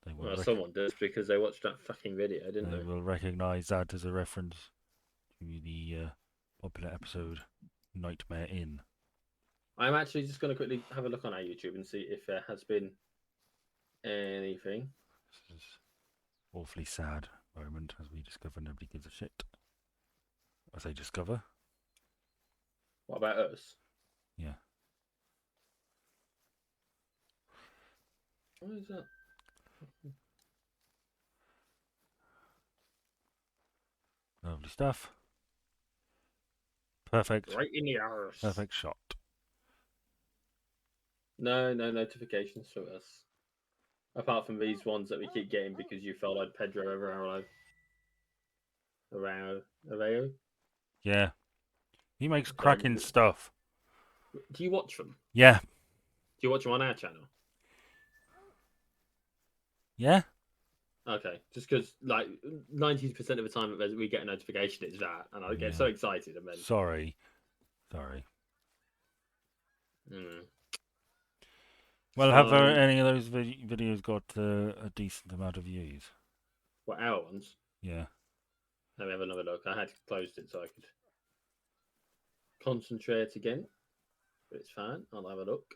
Speaker 1: they will
Speaker 2: Well, someone does because they watched that fucking video, didn't
Speaker 1: they
Speaker 2: they?
Speaker 1: will recognise that as a reference to the popular episode Nightmare Inn.
Speaker 2: I'm actually just going to quickly have a look on our YouTube and see if there has been anything.
Speaker 1: This is awfully sad moment as we discover nobody gives a shit. As I discover,
Speaker 2: What about us?
Speaker 1: yeah,
Speaker 2: What is that?
Speaker 1: lovely stuff. Perfect,
Speaker 2: Right in the arse.
Speaker 1: perfect shot.
Speaker 2: No, no notifications to us. Apart from these ones that we keep getting because you followed Pedro over our life. Arao.
Speaker 1: Yeah, he makes
Speaker 2: So,
Speaker 1: cracking stuff.
Speaker 2: do you watch them?
Speaker 1: Yeah,
Speaker 2: Do you watch them on our channel?
Speaker 1: yeah.
Speaker 2: Okay, just because like 90% of the time that we get a notification, it's that, and I get so
Speaker 1: Yeah.
Speaker 2: excited, and then
Speaker 1: Sorry. Sorry.
Speaker 2: mm, it's
Speaker 1: Well, have
Speaker 2: fine.
Speaker 1: any of those videos got a decent amount of views?
Speaker 2: What our ones?
Speaker 1: Yeah.
Speaker 2: Let me have another look. I had closed it so I could concentrate again, but it's fine. I'll have a look.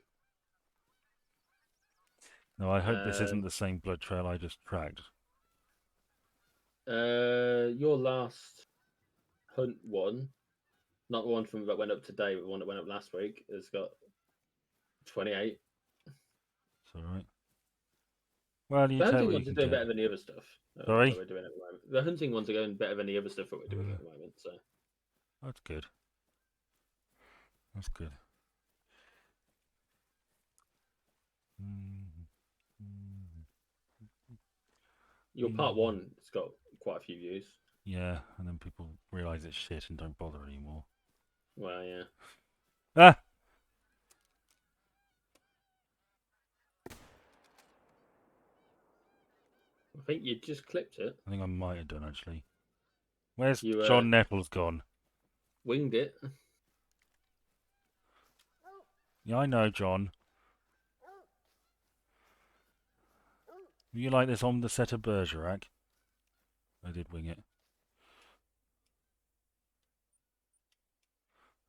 Speaker 1: No, I hope this isn't
Speaker 2: Um,
Speaker 1: the same blood trail I just tracked.
Speaker 2: your last hunt one, not the one from that went up today, but the one that went up last week, has got 28.
Speaker 1: It's all right. Well, you
Speaker 2: The
Speaker 1: take
Speaker 2: hunting
Speaker 1: what you
Speaker 2: ones are
Speaker 1: can
Speaker 2: doing
Speaker 1: get.
Speaker 2: better than the other stuff that
Speaker 1: Sorry.
Speaker 2: we're doing at the moment. The hunting ones are going better than the other stuff that we're doing
Speaker 1: Uh,
Speaker 2: at the moment. So
Speaker 1: that's good. That's good. Mm, mm,
Speaker 2: your part
Speaker 1: mm.
Speaker 2: one has got quite a few views.
Speaker 1: Yeah, and then people realise it's shit and don't bother anymore.
Speaker 2: Well, yeah.
Speaker 1: Ah!
Speaker 2: I think you just clipped it.
Speaker 1: I think I might have done actually. Where's
Speaker 2: You
Speaker 1: John Nettles gone?
Speaker 2: winged it.
Speaker 1: Yeah, I know, John. You like this on the set of Bergerac? I did wing it.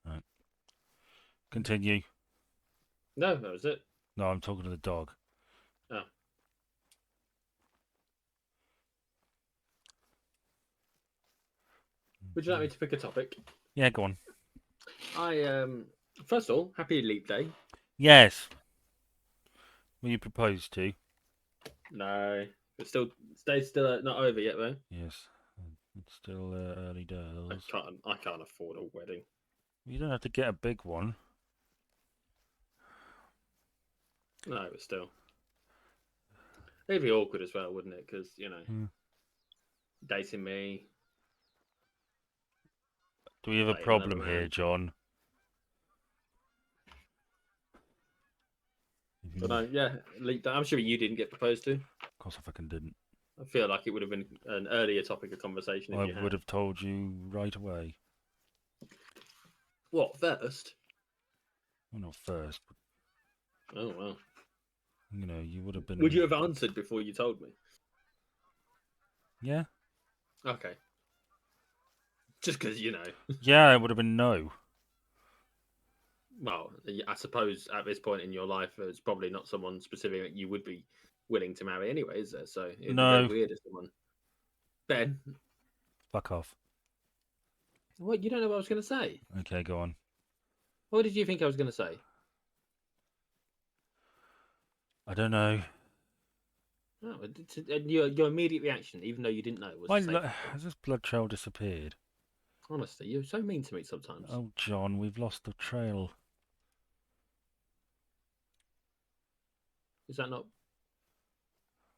Speaker 1: Right. Continue.
Speaker 2: No, that was it.
Speaker 1: No, I'm talking to the dog.
Speaker 2: Oh. Would you like me to pick a topic?
Speaker 1: Yeah, go on.
Speaker 2: First of all, happy Leap Day.
Speaker 1: Yes. Will you propose to?
Speaker 2: No, but stay's still not over yet though.
Speaker 1: Yes. It's still early days.
Speaker 2: I can't afford a wedding.
Speaker 1: You don't have to get a big one.
Speaker 2: No, but still, it'd be awkward as well, wouldn't it? Because dating me.
Speaker 1: Do we have a
Speaker 2: Dating another
Speaker 1: problem here,
Speaker 2: man.
Speaker 1: John?
Speaker 2: But no, yeah, Leap Day. I'm sure you didn't get proposed to.
Speaker 1: Of course, I fucking didn't.
Speaker 2: I feel like it would have been an earlier topic of conversation if
Speaker 1: I
Speaker 2: you
Speaker 1: would
Speaker 2: had.
Speaker 1: have told you right away.
Speaker 2: What first?
Speaker 1: Well, not first, but
Speaker 2: Oh well.
Speaker 1: you would have been.
Speaker 2: Would you have answered before you told me?
Speaker 1: Yeah.
Speaker 2: Okay. Just because
Speaker 1: Yeah, it would have been no.
Speaker 2: Well, I suppose at this point in your life, it's probably not someone specific that you would be willing to marry anyway, is there? So it'd be very
Speaker 1: No.
Speaker 2: weird if someone. Ben,
Speaker 1: Fuck off.
Speaker 2: what? You don't know what I was going to say?
Speaker 1: Okay, go on.
Speaker 2: What did you think I was going to say?
Speaker 1: I don't know.
Speaker 2: Oh, your immediate reaction, even though you didn't know, was
Speaker 1: Why
Speaker 2: to say,
Speaker 1: has this blood trail disappeared?
Speaker 2: honestly, you're so mean to me sometimes.
Speaker 1: Oh, John, we've lost the trail.
Speaker 2: Is that not?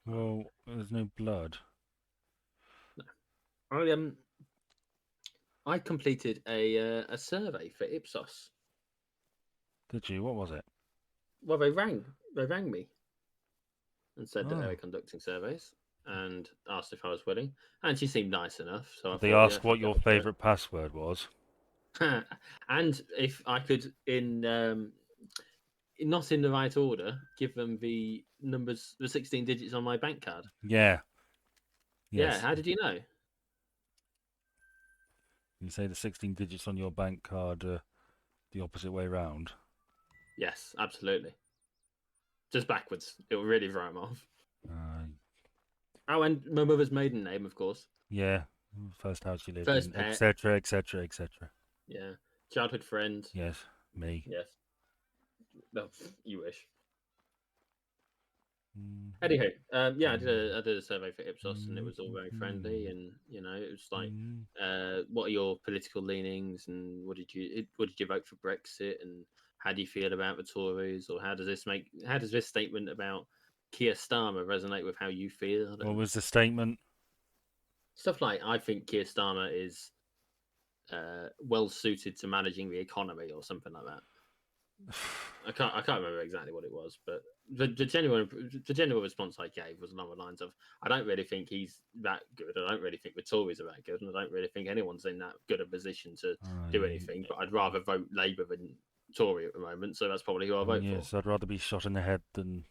Speaker 1: Well, there's no blood.
Speaker 2: No. I completed a survey for Ipsos.
Speaker 1: Did you? What was it?
Speaker 2: Well, they rang me and said that they
Speaker 1: Oh.
Speaker 2: were conducting surveys and asked if I was willing. And she seemed nice enough, so I
Speaker 1: Did they
Speaker 2: thought,
Speaker 1: ask
Speaker 2: yeah,
Speaker 1: what your favourite password was?
Speaker 2: and if I could, not in the right order, give them the numbers, the 16 digits on my bank card.
Speaker 1: Yeah.
Speaker 2: Yeah,
Speaker 1: Yes.
Speaker 2: how did you know?
Speaker 1: You say the 16 digits on your bank card the opposite way round.
Speaker 2: Yes, absolutely. Just backwards. It will really throw them off. Oh, and my mother's maiden name, of course.
Speaker 1: Yeah. First house you lived
Speaker 2: First
Speaker 1: in,
Speaker 2: pet.
Speaker 1: etc., etc., etc.
Speaker 2: Yeah. Childhood friend.
Speaker 1: Yes. Me.
Speaker 2: Yes. No, you wish.
Speaker 1: Mm-hmm.
Speaker 2: Anywho, yeah, I did a survey for Ipsos, and it was all very friendly, and it was like, what are your political leanings, and what did you vote for Brexit, and how do you feel about the Tories, or how does this statement about Keir Starmer resonate with how you feel?
Speaker 1: What was the statement?
Speaker 2: Stuff like, I think Keir Starmer is well suited to managing the economy, or something like that. I can't remember exactly what it was, but the genuine response I gave was along the lines of, I don't really think he's that good. I don't really think the Tories are that good, and I don't really think anyone's in that good a position to do anything. But I'd rather vote Labour than Tory at the moment, so that's probably who I'll vote
Speaker 1: yes,
Speaker 2: for.
Speaker 1: I'd rather be shot in the head than,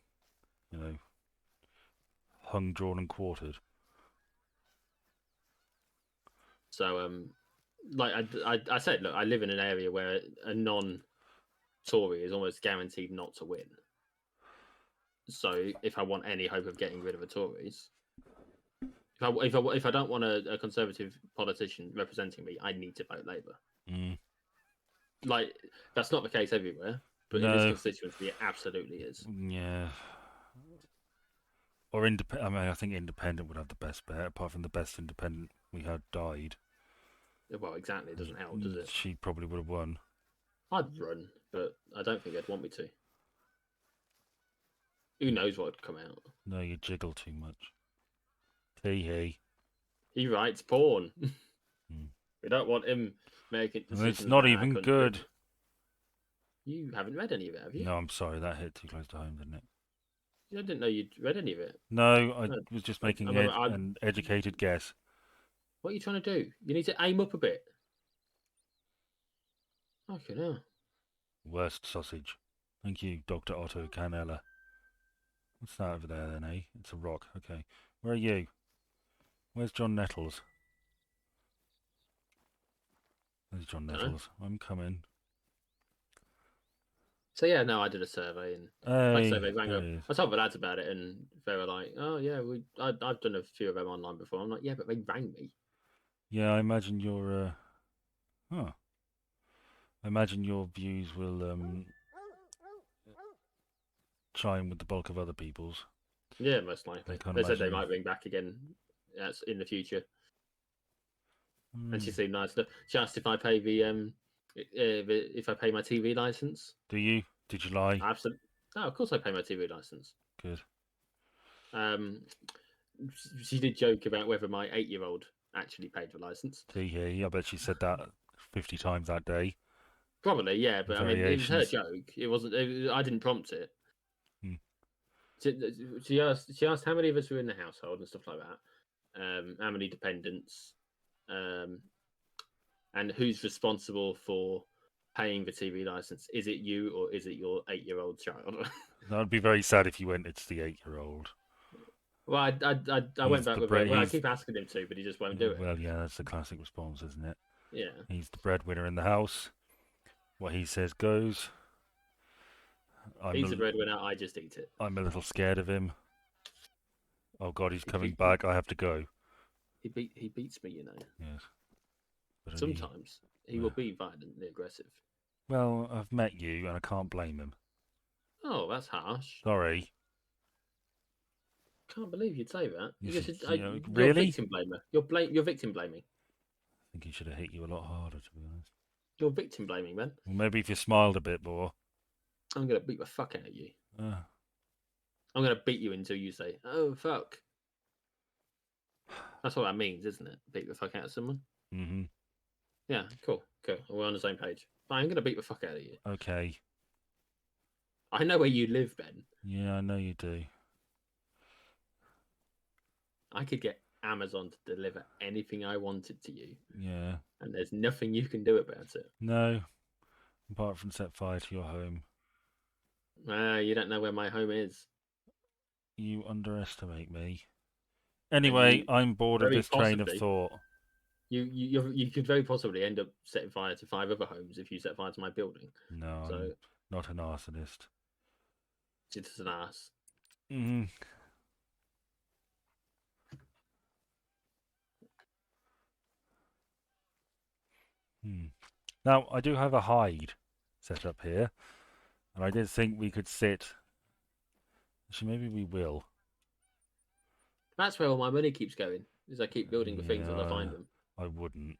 Speaker 1: hung, drawn, and quartered.
Speaker 2: So, like I said, look, I live in an area where a non-Tory is almost guaranteed not to win. So if I want any hope of getting rid of the Tories, if I don't want a Conservative politician representing me, I need to vote Labour. Like, that's not the case everywhere, but in this constituency, it absolutely is.
Speaker 1: Yeah. Or independent. I mean, I think independent would have the best bet. Apart from the best independent we had died.
Speaker 2: Well, exactly. It doesn't help, does it?
Speaker 1: She probably would have won.
Speaker 2: I'd run, but I don't think they'd want me to. Who knows what would come out?
Speaker 1: No, you jiggle too much. Tee-hee.
Speaker 2: He writes porn. We don't want him making decisions.
Speaker 1: It's not even good.
Speaker 2: You haven't read any of it, have you?
Speaker 1: No, I'm sorry. That hit too close to home, didn't it?
Speaker 2: I didn't know you'd read any of it.
Speaker 1: No, I was just making an educated guess.
Speaker 2: What are you trying to do? You need to aim up a bit. Okay, now.
Speaker 1: Worst sausage Thank you, Dr. Otto Canella. What's that over there then, eh? It's a rock. Okay. Where are you? Where's John Nettles? There's John
Speaker 2: Don't know.
Speaker 1: Nettles. I'm coming.
Speaker 2: So yeah, no, I did a survey, and like I say,
Speaker 1: Hey,
Speaker 2: they rang
Speaker 1: there
Speaker 2: up.
Speaker 1: he is.
Speaker 2: I told the lads about it, and they were like, "Oh yeah, I've done a few of them online before." I'm like, "Yeah, but they rang me."
Speaker 1: Yeah, I imagine your huh. I imagine your views will chime with the bulk of other people's.
Speaker 2: Yeah, most
Speaker 1: I
Speaker 2: likely.
Speaker 1: can't
Speaker 2: They said they
Speaker 1: imagine.
Speaker 2: might ring back again in the future, and she
Speaker 1: Hmm.
Speaker 2: seemed nice. She asked if I pay if I pay my TV license.
Speaker 1: Do you? Did you lie?
Speaker 2: Absolutely. No, of course I pay my TV license.
Speaker 1: Good.
Speaker 2: Um, she did joke about whether my 8-year-old actually paid the license.
Speaker 1: Tee hee. I bet she said that 50 times that day.
Speaker 2: Probably, yeah, but I mean, it was her
Speaker 1: Variations.
Speaker 2: joke. It wasn't. I didn't prompt it.
Speaker 1: Hmm.
Speaker 2: She asked how many of us were in the household and stuff like that. How many dependents, um, and who's responsible for paying the TV license? Is it you or is it your 8-year-old child?
Speaker 1: That would be very sad if you went, it's the 8-year-old.
Speaker 2: Well, I went
Speaker 1: He's
Speaker 2: back
Speaker 1: the
Speaker 2: with her.
Speaker 1: bread.
Speaker 2: Well, I keep asking him to, but he just won't do it.
Speaker 1: Well, yeah, that's the classic response, isn't it?
Speaker 2: Yeah,
Speaker 1: He's the breadwinner in the house. What he says goes. I'm
Speaker 2: he's the
Speaker 1: a,
Speaker 2: breadwinner. I just eat it.
Speaker 1: I'm a little scared of him. Oh God, he's
Speaker 2: He
Speaker 1: coming
Speaker 2: beat
Speaker 1: back. I have to go.
Speaker 2: he beats me.
Speaker 1: Yes, but only.
Speaker 2: Sometimes he will be violently aggressive.
Speaker 1: Well, I've met you, and I can't blame him.
Speaker 2: Oh, that's harsh.
Speaker 1: Sorry.
Speaker 2: Can't believe you'd say that.
Speaker 1: You should,
Speaker 2: You're
Speaker 1: really?
Speaker 2: victim blamer. You're victim blaming.
Speaker 1: I think he should have hit you a lot harder, to be honest.
Speaker 2: You're victim blaming, man.
Speaker 1: Well, maybe if you smiled a bit more.
Speaker 2: I'm gonna beat the fuck out of you.
Speaker 1: Uh,
Speaker 2: I'm gonna beat you until you say, "Oh fuck." That's what that means, isn't it? Beat the fuck out of someone.
Speaker 1: mm-hmm.
Speaker 2: Yeah, cool. We're on the same page. I'm gonna beat the fuck out of you.
Speaker 1: Okay.
Speaker 2: I know where you live, Ben.
Speaker 1: Yeah, I know you do.
Speaker 2: I could get Amazon to deliver anything I wanted to you,
Speaker 1: Yeah.
Speaker 2: and there's nothing you can do about it.
Speaker 1: No, apart from set fire to your home.
Speaker 2: You don't know where my home is,
Speaker 1: You underestimate me.
Speaker 2: and
Speaker 1: Anyway,
Speaker 2: you
Speaker 1: I'm bored of
Speaker 2: very
Speaker 1: this train of
Speaker 2: possibly
Speaker 1: thought.
Speaker 2: you could very possibly end up setting fire to 5 other homes if you set fire to my building.
Speaker 1: No,
Speaker 2: So
Speaker 1: I'm not an arsonist.
Speaker 2: it's an ass.
Speaker 1: hmm Hmm. Now, I do have a hide set up here, and I did think we could sit. Actually, maybe we will.
Speaker 2: That's where all my money keeps going. Is I keep building the things as I
Speaker 1: Yeah,
Speaker 2: find them.
Speaker 1: I wouldn't.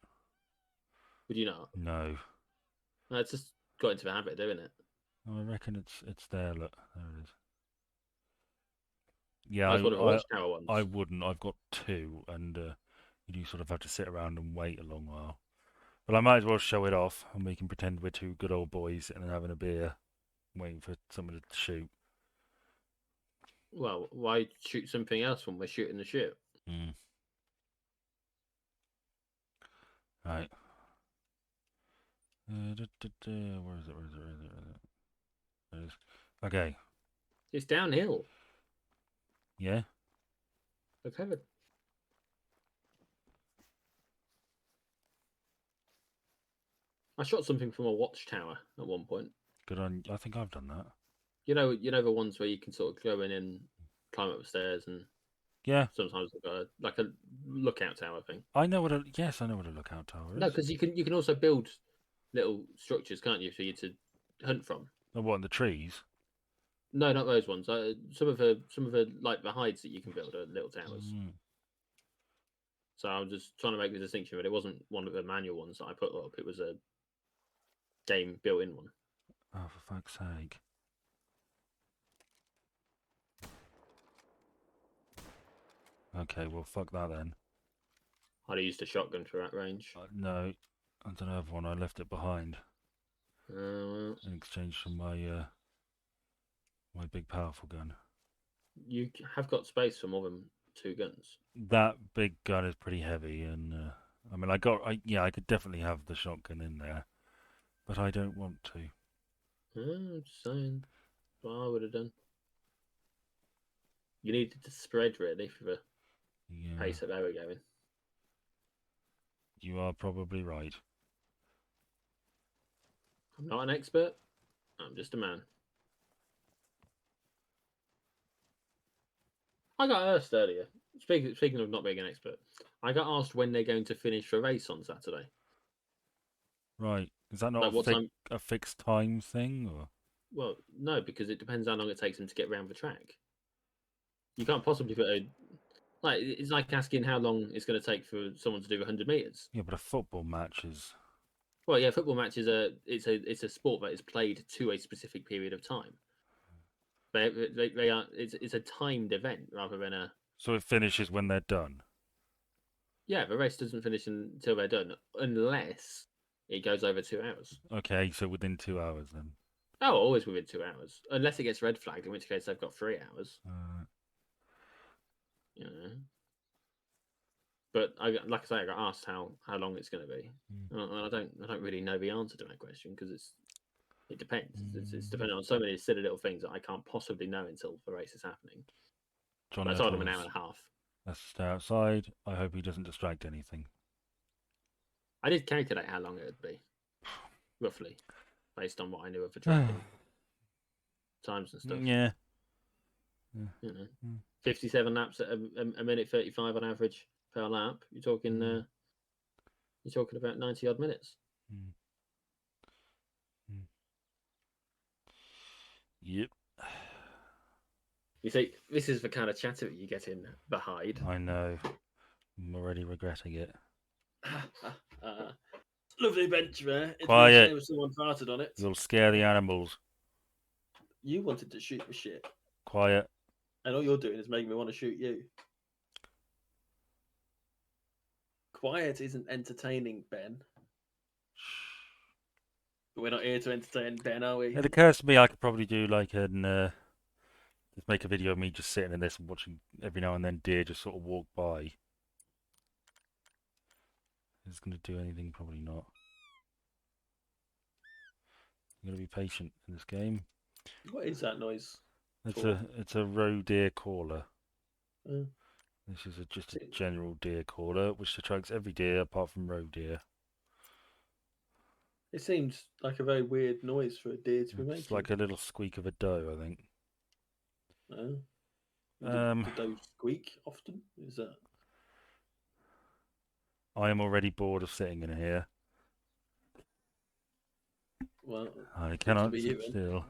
Speaker 2: Would you not?
Speaker 1: No.
Speaker 2: No, it's just got into the habit of doing it.
Speaker 1: I reckon it's there. Look, there it is. Yeah,
Speaker 2: I was one of the watchtower
Speaker 1: I
Speaker 2: ones.
Speaker 1: wouldn't. I've got two, and you do sort of have to sit around and wait a long while. But I might as well show it off, and we can pretend we're two good old boys and having a beer, waiting for someone to shoot.
Speaker 2: Well, why shoot something else when we're shooting the ship?
Speaker 1: Mm. Right. Where is it? Where is it? Where is it? Where is it? There it is. Okay.
Speaker 2: It's downhill.
Speaker 1: Yeah.
Speaker 2: Of heaven. I shot something from a watchtower at one point.
Speaker 1: Good on. I think I've done that.
Speaker 2: You know the ones where you can sort of go in and climb up the stairs, and
Speaker 1: Yeah.
Speaker 2: sometimes they've got like a lookout tower thing.
Speaker 1: I know what a yes. I know what a lookout tower
Speaker 2: No,
Speaker 1: is.
Speaker 2: because you can also build little structures, can't you, for you to hunt from?
Speaker 1: Oh, what in the trees?
Speaker 2: No, not those ones. Some of the like the hides that you can build are little towers.
Speaker 1: Mm.
Speaker 2: So I was just trying to make the distinction, but it wasn't one of the manual ones that I put up. It was a game built-in one.
Speaker 1: Oh, for fuck's sake. Okay, well, fuck that then.
Speaker 2: I'd have used a shotgun for that range.
Speaker 1: No, I don't have one. I left it behind
Speaker 2: Well,
Speaker 1: in exchange for my my big powerful gun.
Speaker 2: you have got space for more than 2 guns.
Speaker 1: That big gun is pretty heavy, and I mean, I could definitely have the shotgun in there, but I don't want to.
Speaker 2: I'm just saying. what I would have done. You needed to spread really for the
Speaker 1: Yeah,
Speaker 2: pace that they were going.
Speaker 1: you are probably right.
Speaker 2: I'm not an expert. I'm just a man. I got asked earlier. Speaking of not being an expert, I got asked when they're going to finish the race on Saturday.
Speaker 1: Right. Is that not
Speaker 2: Like what time?
Speaker 1: a fixed time thing, or?
Speaker 2: Well, no, because it depends how long it takes them to get around the track. You can't possibly put a like. It's like asking how long it's going to take for someone to do 100 meters.
Speaker 1: Yeah, but a football match is.
Speaker 2: Well, yeah, football match is a sport that is played to a specific period of time. They are it's a timed event rather than a
Speaker 1: So it finishes when they're done.
Speaker 2: yeah. The race doesn't finish until they're done, unless it goes over 2 hours.
Speaker 1: Okay, so within 2 hours then.
Speaker 2: Oh, always within 2 hours, unless it gets red flagged, in which case they've got 3 hours.
Speaker 1: Uh,
Speaker 2: You know. But like I say, I got asked how long it's going to be. I don't really know the answer to that question because it depends. It's depending on so many silly little things that I can't possibly know until the race is happening.
Speaker 1: John
Speaker 2: But I told him an hour
Speaker 1: Nettles
Speaker 2: and a half.
Speaker 1: has to stay outside. I hope he doesn't distract anything.
Speaker 2: I did calculate how long it would be, roughly, based on what I knew of the track and times and stuff.
Speaker 1: Yeah.
Speaker 2: You know, 57 laps at a minute 35 on average per lap. You're talking about 90 odd minutes.
Speaker 1: Yep.
Speaker 2: You see, this is the kind of chatter you get in the hide.
Speaker 1: I know. I'm already regretting it.
Speaker 2: Lovely bench there. It's
Speaker 1: Quiet.
Speaker 2: a shame if someone farted on it.
Speaker 1: You'll scare the animals.
Speaker 2: You wanted to shoot the shit.
Speaker 1: Quiet.
Speaker 2: And all you're doing is making me want to shoot you. Quiet isn't entertaining, Ben. But we're not here to entertain Ben, are we?
Speaker 1: It occurs to me I could probably do like just make a video of me just sitting in this and watching every now and then deer just sort of walk by. Is it going to do anything? Probably not. I'm going to be patient in this game.
Speaker 2: What is that noise?
Speaker 1: It's a roe deer caller.
Speaker 2: Mm.
Speaker 1: This is just a general deer caller which attracts every deer apart from roe deer.
Speaker 2: It seems like a very weird noise for a deer to be making.
Speaker 1: It's like a little squeak of a doe, I think.
Speaker 2: Oh. Do does squeak often? Is that?
Speaker 1: I am already bored of sitting in here.
Speaker 2: Well,
Speaker 1: I cannot sit
Speaker 2: you,
Speaker 1: still.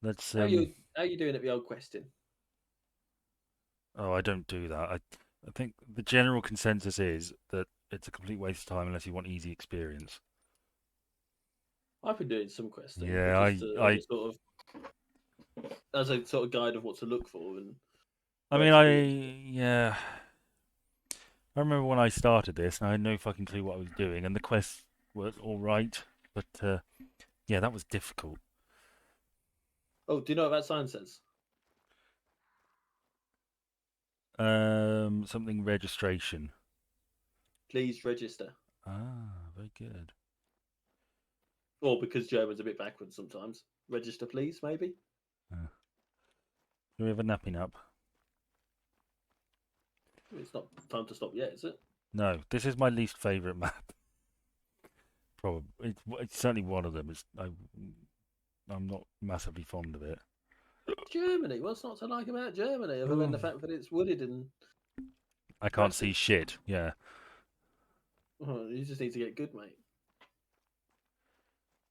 Speaker 1: Let's
Speaker 2: how you doing at the old questing?
Speaker 1: Oh, I don't do that. I think the general consensus is that it's a complete waste of time unless you want easy experience.
Speaker 2: I've been doing some questing,
Speaker 1: Yeah,
Speaker 2: as a sort of guide of what to look for and.
Speaker 1: Yeah. I remember when I started this and I had no fucking clue what I was doing, and the quests were all right, but yeah, that was difficult.
Speaker 2: Oh, do you know what that sign says?
Speaker 1: Something registration.
Speaker 2: Please register.
Speaker 1: Ah, very good.
Speaker 2: Or because German's a bit backwards sometimes. Register, please, maybe?
Speaker 1: Do we have a napping up?
Speaker 2: It's not time to stop yet, is it?
Speaker 1: No, this is my least favourite map. Probably, it's certainly one of them. I'm not massively fond of it.
Speaker 2: Germany. What's not to like about Germany, other than the fact that it's wooded and
Speaker 1: I can't see shit. Yeah.
Speaker 2: Oh, you just need to get good, mate.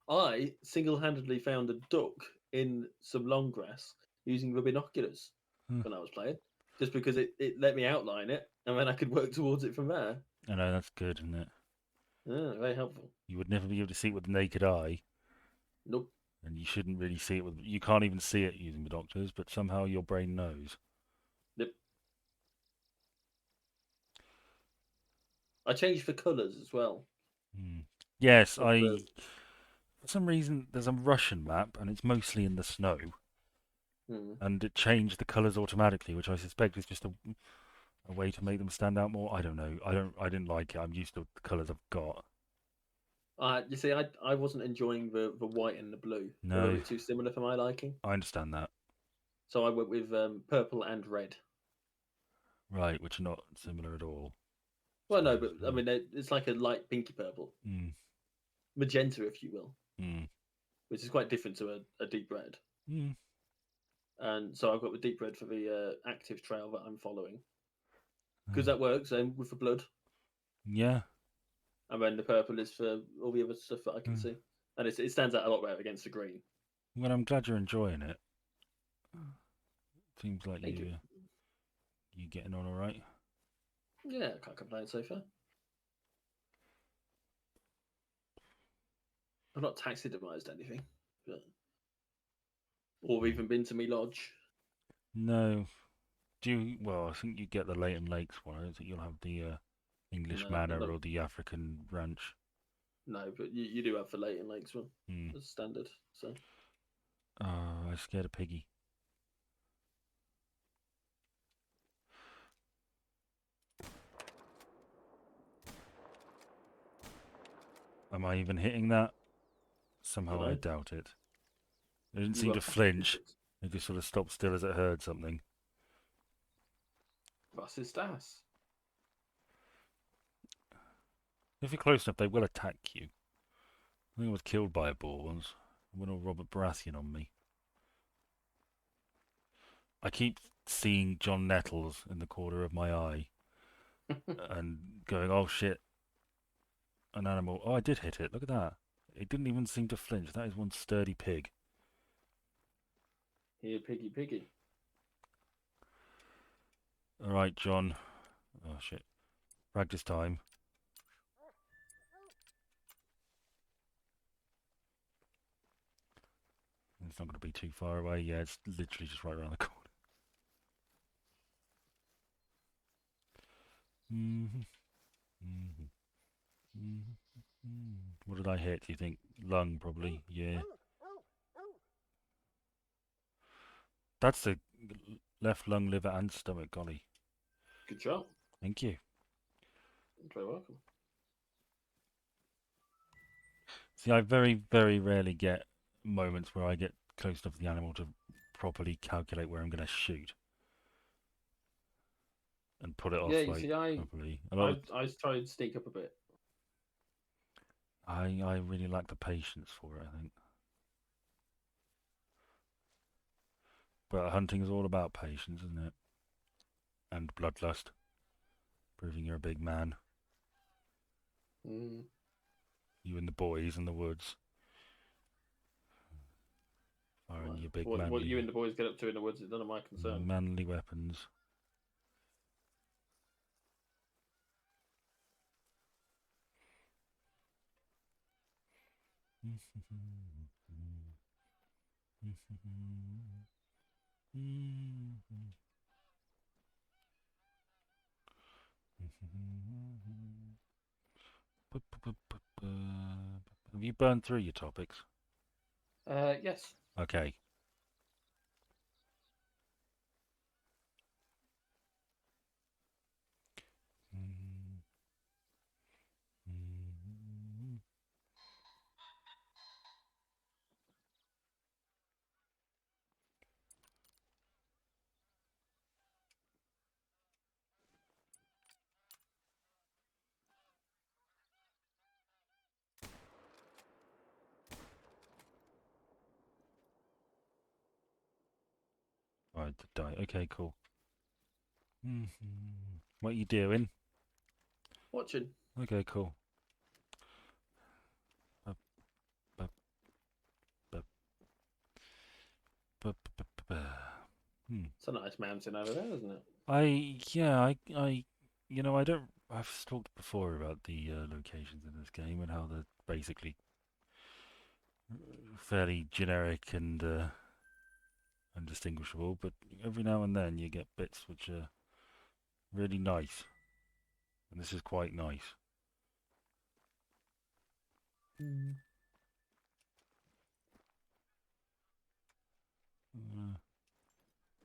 Speaker 2: I single-handedly found a duck in some long grass using the binoculars when I was playing, just because it let me outline it, and then I could work towards it from there.
Speaker 1: I know, that's good, isn't it?
Speaker 2: Yeah, very helpful.
Speaker 1: You would never be able to see it with the naked eye.
Speaker 2: Nope.
Speaker 1: And you shouldn't really see it with. You can't even see it using binoculars, but somehow your brain knows.
Speaker 2: Yep. I changed the colours as well.
Speaker 1: Yes, for some reason, there's a Russian map, and it's mostly in the snow. And it changed the colours automatically, which I suspect is just a way to make them stand out more. I don't know. I didn't like it. I'm used to the colours I've got.
Speaker 2: You see, I wasn't enjoying the white and the blue. They were a
Speaker 1: No,
Speaker 2: bit too similar for my liking.
Speaker 1: I understand that.
Speaker 2: So I went with purple and red.
Speaker 1: Right, which are not similar at all.
Speaker 2: Well, no,
Speaker 1: Suppose.
Speaker 2: but I mean, it's like a light pinky purple,
Speaker 1: Mm,
Speaker 2: magenta, if you will,
Speaker 1: mm,
Speaker 2: which is quite different to a deep red.
Speaker 1: mm.
Speaker 2: And so I've got the deep red for the active trail that I'm following because
Speaker 1: Uh,
Speaker 2: that works. And with the blood,
Speaker 1: yeah.
Speaker 2: and then the purple is for all the other stuff that I can
Speaker 1: Uh,
Speaker 2: see, and it stands out a lot better against the green.
Speaker 1: well, I'm glad you're enjoying it. Seems like
Speaker 2: Thank you.
Speaker 1: you getting on all right.
Speaker 2: Yeah, I can't complain so far. I've not taxidermised anything, but, or even been to me lodge.
Speaker 1: No. Do you? Well, I think you get the Leighton Lakes one. I don't think you'll have the English
Speaker 2: No,
Speaker 1: Manor
Speaker 2: no,
Speaker 1: or the African Ranch.
Speaker 2: no, but you do have the Leighton Lakes one
Speaker 1: Hmm.
Speaker 2: as standard. So
Speaker 1: Oh, I scared a piggy. Am I even hitting that?
Speaker 2: don't
Speaker 1: Somehow I
Speaker 2: know.
Speaker 1: doubt it. It didn't
Speaker 2: You
Speaker 1: seem
Speaker 2: are
Speaker 1: to flinch. It just sort of stopped still as it heard something.
Speaker 2: Was ist das?
Speaker 1: If you're close enough, they will attack you. I think I was killed by a boar once. I went all Robert Baratheon on me. I keep seeing John Nettles in the corner of my eye and going, oh shit, an animal. Oh, I did hit it. Look at that. It didn't even seem to flinch. That is one sturdy pig.
Speaker 2: Here, piggy, piggy.
Speaker 1: All right, John. Oh shit. Practice time. It's not going to be too far away. Yeah, it's literally just right around the corner. Mm-hmm. Mm-hmm. Mm-hmm. What did I hit? Do you think lung? Probably. Yeah. That's the left lung, liver, and stomach. Golly.
Speaker 2: Good job.
Speaker 1: Thank you.
Speaker 2: You're very welcome.
Speaker 1: See, I very, very rarely get moments where I get close enough to the animal to properly calculate where I'm going to shoot and put it
Speaker 2: Yeah,
Speaker 1: off
Speaker 2: you
Speaker 1: like
Speaker 2: see,
Speaker 1: properly. A lot of
Speaker 2: I tried to sneak up a bit.
Speaker 1: I really lack the patience for it. I think, but hunting is all about patience, isn't it? And bloodlust, proving you're a big man.
Speaker 2: Mm.
Speaker 1: You and the boys in the woods, firing
Speaker 2: Well,
Speaker 1: your big
Speaker 2: what you
Speaker 1: manly,
Speaker 2: and the boys get up to in the woods is none of my concern.
Speaker 1: manly weapons. Have you burned through your topics?
Speaker 2: Yes.
Speaker 1: Okay. Right, to die. Okay, cool. What are you doing?
Speaker 2: Watching.
Speaker 1: Okay, cool. Bup, bup, bup, bup, bup, bup, bup.
Speaker 2: It's a nice mountain over there, isn't it?
Speaker 1: Yeah, I don't. I've talked before about the locations in this game and how they're basically fairly generic and undistinguishable, but every now and then you get bits which are really nice, and this is quite nice.
Speaker 2: Mm.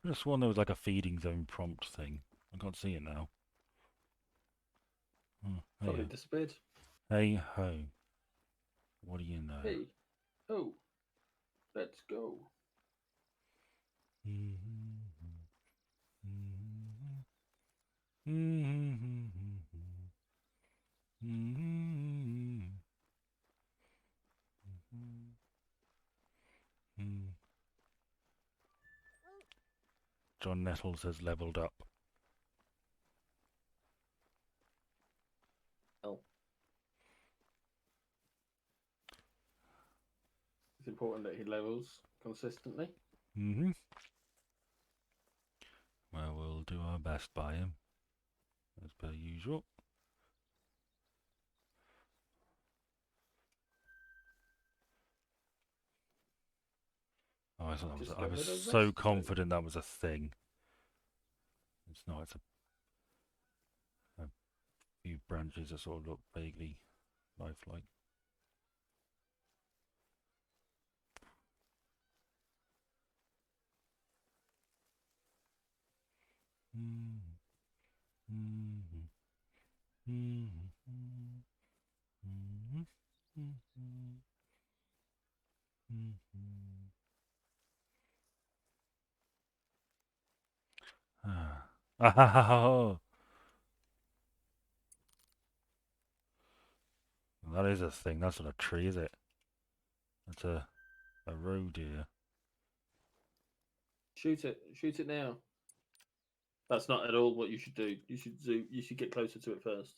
Speaker 1: I just sworn there was like a feeding zone prompt thing. I can't see it now. Oh,
Speaker 2: Probably
Speaker 1: hey,
Speaker 2: disappeared.
Speaker 1: hey ho. What do you know?
Speaker 2: Hey, oh, let's go.
Speaker 1: John Nettles has leveled up.
Speaker 2: Well, it's important that he levels consistently.
Speaker 1: Well, we'll do our best by him, as per usual. Oh, I thought that was. I was
Speaker 2: Discovered a
Speaker 1: so
Speaker 2: rest zone.
Speaker 1: confident that was a thing. It's not. It's a few branches that sort of look vaguely lifelike. Ah. Oh, that is a thing. That's not a tree, is it? That's a roe deer.
Speaker 2: Shoot it! Shoot it now! That's not at all what you should do. You should do. You should get closer to it first.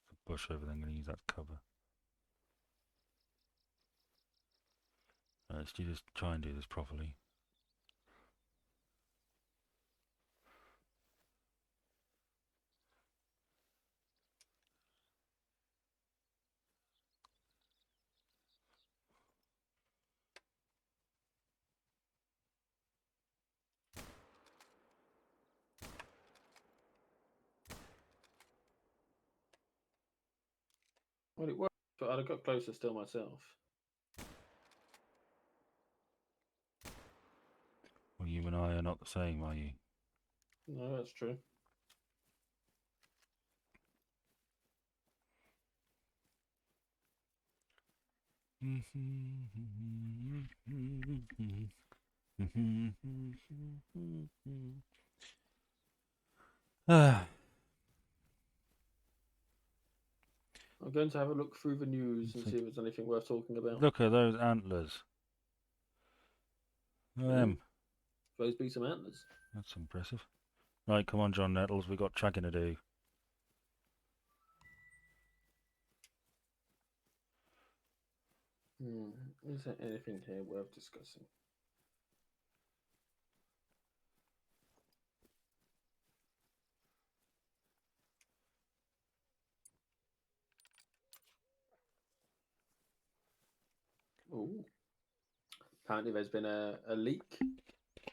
Speaker 1: There's a bush over there. I'm going to use that cover. Let's do this. Try and do this properly.
Speaker 2: Well, it worked, but I'd have got closer still myself.
Speaker 1: Well, you and I are not the same, are you?
Speaker 2: No, that's true.
Speaker 1: Ah,
Speaker 2: I'm going to have a look through the news and
Speaker 1: so
Speaker 2: see if there's anything worth talking about.
Speaker 1: look at those antlers. Look at them.
Speaker 2: Those be some antlers.
Speaker 1: That's impressive. Right, come on, John Nettles. We've got tracking to do.
Speaker 2: Is there anything here worth discussing? Oh, apparently there's been a leak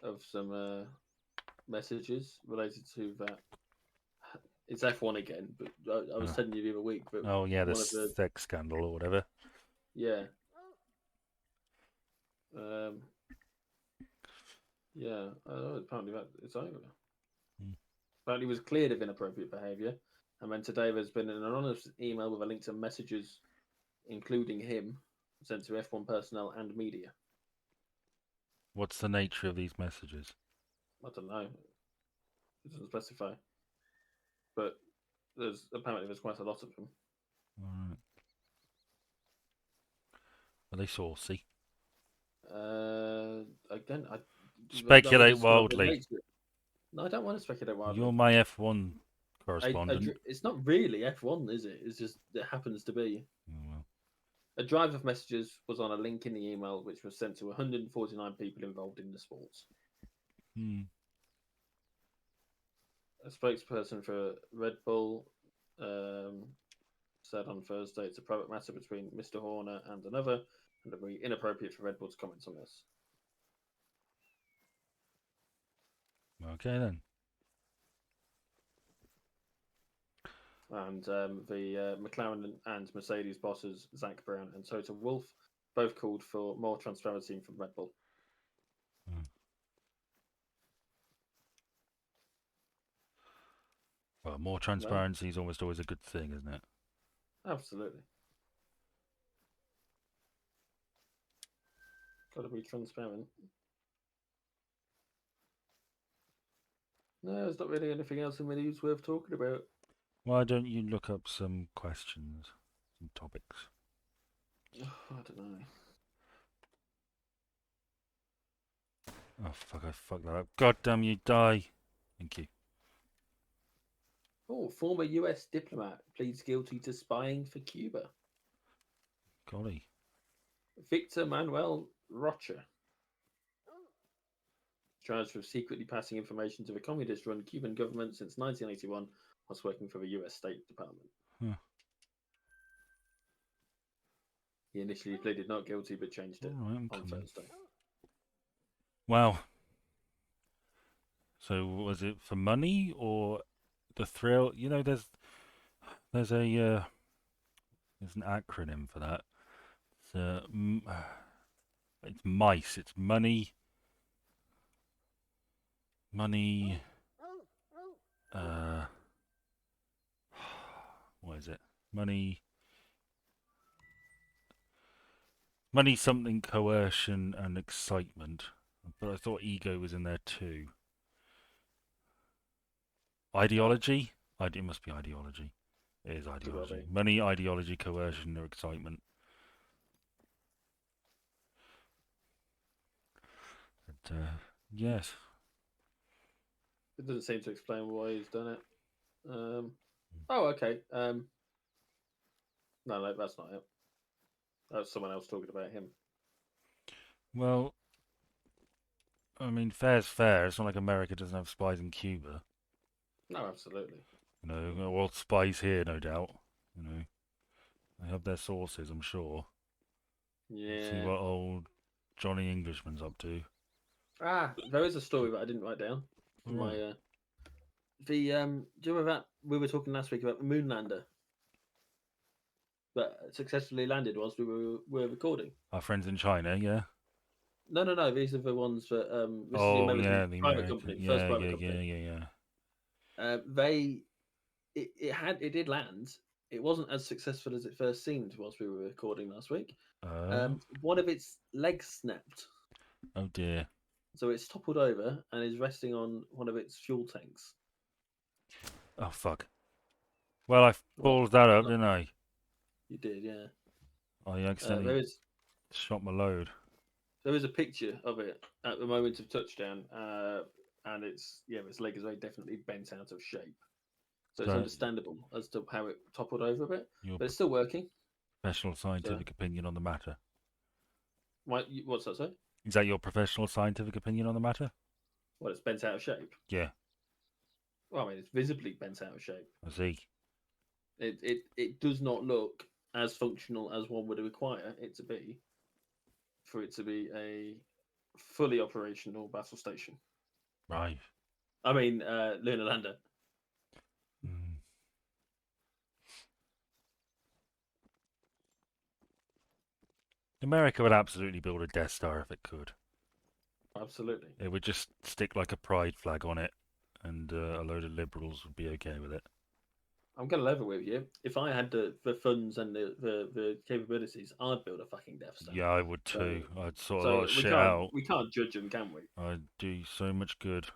Speaker 2: of some messages related to that. It's F1 again, but I was telling you the other week that
Speaker 1: Oh, yeah, the
Speaker 2: one of the
Speaker 1: sex scandal or whatever.
Speaker 2: yeah um, yeah apparently that it's over.
Speaker 1: Mm.
Speaker 2: Apparently, he was cleared of inappropriate behaviour, and then today there's been an anonymous email with a link to messages, including him, sent to F1 personnel and media.
Speaker 1: What's the nature of these messages?
Speaker 2: I don't know. It doesn't specify, but there's quite a lot of them.
Speaker 1: Alright. Are they saucy?
Speaker 2: Again, that would
Speaker 1: Speculate
Speaker 2: describe the
Speaker 1: wildly.
Speaker 2: nature. No, I don't want to speculate
Speaker 1: You're
Speaker 2: wildly.
Speaker 1: my F1 correspondent.
Speaker 2: It's not really F1, is it? It's just it happens to be.
Speaker 1: Oh, well.
Speaker 2: A drive of messages was on a link in the email, which was sent to 149 people involved in the sports. A spokesperson for Red Bull said on Thursday it's a private matter between Mr. Horner and another, and it would be inappropriate for Red Bull to comment on this.
Speaker 1: Okay, then.
Speaker 2: And the McLaren and Mercedes bosses, Zach Brown and Toto Wolff, both called for more transparency from Red Bull.
Speaker 1: Well, more
Speaker 2: Well,
Speaker 1: transparency is almost always a good thing, isn't it?
Speaker 2: absolutely. Got to be transparent. No, there's not really anything else in the news worth talking about.
Speaker 1: Why don't you look up some questions, some topics?
Speaker 2: I don't know.
Speaker 1: Oh fuck! I fucked that up. God damn you, die! Thank you.
Speaker 2: Oh, former US diplomat pleads guilty to spying for Cuba.
Speaker 1: Golly.
Speaker 2: Victor Manuel Rocha, charged with secretly passing information to the communist run Cuban government since 1981, whilst working for the US State Department.
Speaker 1: Huh.
Speaker 2: He initially pleaded not guilty but changed
Speaker 1: All
Speaker 2: it
Speaker 1: right, I'm
Speaker 2: on
Speaker 1: coming.
Speaker 2: Thursday.
Speaker 1: Wow. So was it for money or the thrill? You know, there's a there's an acronym for that. It's, it's MICE. It's money, money. Uh, what is it? Money, money, something, coercion, and excitement. But I thought ego was in there too. Ideology? It must be ideology. It is
Speaker 2: Could well
Speaker 1: ideology.
Speaker 2: be.
Speaker 1: Money, ideology, coercion, or excitement. But, yes.
Speaker 2: It doesn't seem to explain why he's done it. Oh, okay. No, that's not it. That's someone else talking about him.
Speaker 1: Well, I mean, fair's fair. It's not like America doesn't have spies in Cuba.
Speaker 2: No, absolutely.
Speaker 1: You know, well, spies here, no doubt. You know, they have their sources, I'm sure. Let's see
Speaker 2: Yeah.
Speaker 1: what old Johnny Englishman's up to.
Speaker 2: Ah, there is a story that I didn't write down
Speaker 1: All
Speaker 2: from my.
Speaker 1: right.
Speaker 2: Do you remember that we were talking last week about the moon lander that successfully landed whilst we were recording?
Speaker 1: Our friends in China, yeah.
Speaker 2: No. These are the ones that this is the
Speaker 1: Oh,
Speaker 2: American
Speaker 1: yeah, the
Speaker 2: private
Speaker 1: American.
Speaker 2: company, the first
Speaker 1: Yeah,
Speaker 2: private
Speaker 1: yeah,
Speaker 2: company.
Speaker 1: yeah, yeah, yeah.
Speaker 2: They it did land. It wasn't as successful as it first seemed whilst we were recording last week.
Speaker 1: Oh,
Speaker 2: One of its legs snapped,
Speaker 1: oh dear.
Speaker 2: so it's toppled over and is resting on one of its fuel tanks.
Speaker 1: Oh fuck. Well, I
Speaker 2: Well,
Speaker 1: balled that up,
Speaker 2: not
Speaker 1: didn't I?
Speaker 2: you did, yeah.
Speaker 1: I
Speaker 2: There
Speaker 1: accidentally
Speaker 2: is
Speaker 1: shot my load.
Speaker 2: there is a picture of it at the moment of touchdown, and its leg is very definitely bent out of shape. So it's
Speaker 1: So,
Speaker 2: understandable as to how it toppled over a bit,
Speaker 1: your
Speaker 2: but it's still working.
Speaker 1: professional
Speaker 2: So,
Speaker 1: scientific opinion on the matter.
Speaker 2: what's that say?
Speaker 1: Is that your professional scientific opinion on the matter?
Speaker 2: Well, it's bent out of shape.
Speaker 1: Yeah,
Speaker 2: Well, I mean, it's visibly bent out of shape.
Speaker 1: I see.
Speaker 2: It does not look as functional as one would require it to be for it to be a fully operational battle station.
Speaker 1: Right.
Speaker 2: I mean, lunar lander.
Speaker 1: Mm. America would absolutely build a Death Star if it could.
Speaker 2: Absolutely.
Speaker 1: It would just stick like a pride flag on it, and a load of liberals would be okay with it.
Speaker 2: I'm going to level with you. If I had the funds and the capabilities, I'd build a fucking Death Star.
Speaker 1: Yeah, I would
Speaker 2: So
Speaker 1: too. I'd sort a lot
Speaker 2: so
Speaker 1: of shit out.
Speaker 2: we can't judge them, can we?
Speaker 1: I'd do so much good.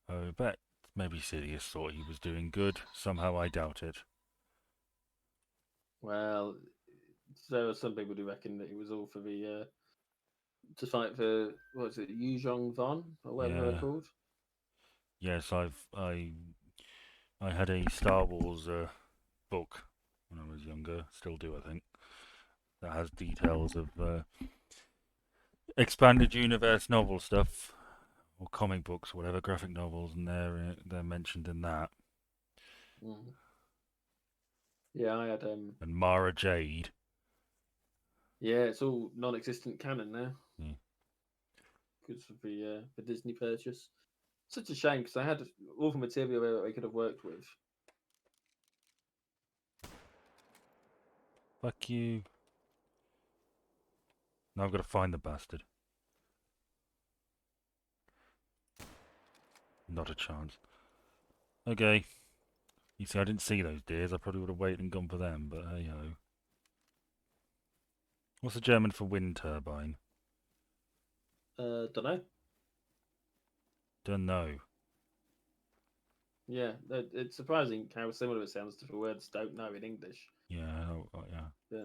Speaker 1: I bet maybe Sidious thought he was doing good. Somehow I doubt it.
Speaker 2: Well, there are some people who reckon that it was all for the to fight for what's it, Yu Zhong Von or whatever they're
Speaker 1: Yeah.
Speaker 2: called.
Speaker 1: Yes, I had a Star Wars book when I was younger. Still do, I think. That has details of expanded universe novel stuff or comic books, or whatever, graphic novels, and they're mentioned in that.
Speaker 2: Mm. Yeah, I had
Speaker 1: And Mara Jade.
Speaker 2: yeah, it's all non-existent canon now
Speaker 1: Yeah.
Speaker 2: because of the Disney purchase. Such a shame because I had all the material there that they could have worked with.
Speaker 1: Fuck you. Now I've got to find the bastard. Not a chance. Okay. You see, I didn't see those deers. I probably would have waited and gone for them, but hey ho. What's the German for wind turbine?
Speaker 2: Don't know.
Speaker 1: Don't know.
Speaker 2: Yeah, it's surprising how similar it sounds to the words "don't know" in English.
Speaker 1: Yeah, yeah.
Speaker 2: Yeah,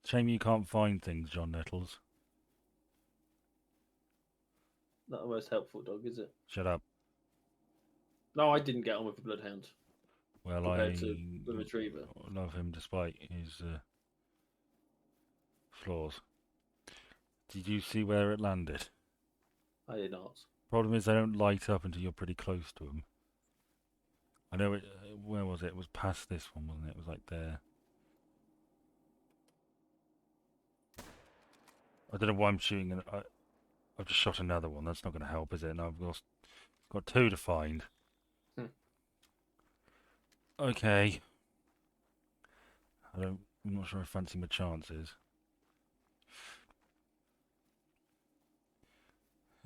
Speaker 1: Shame you can't find things, John Nettles.
Speaker 2: not the most helpful dog, is it?
Speaker 1: Shut up.
Speaker 2: No, I didn't get on with the bloodhound
Speaker 1: Well,
Speaker 2: compared
Speaker 1: I
Speaker 2: to the retriever.
Speaker 1: love him despite his flaws. Did you see where it landed?
Speaker 2: I did not.
Speaker 1: Problem is, they don't light up until you're pretty close to them. I know it. Where was it? It was past this one, wasn't it? It was like there. I don't know why I'm shooting. I've just shot another one. That's not going to help, is it? And I've got two to find.
Speaker 2: Hmm.
Speaker 1: Okay. I'm not sure I fancy my chances.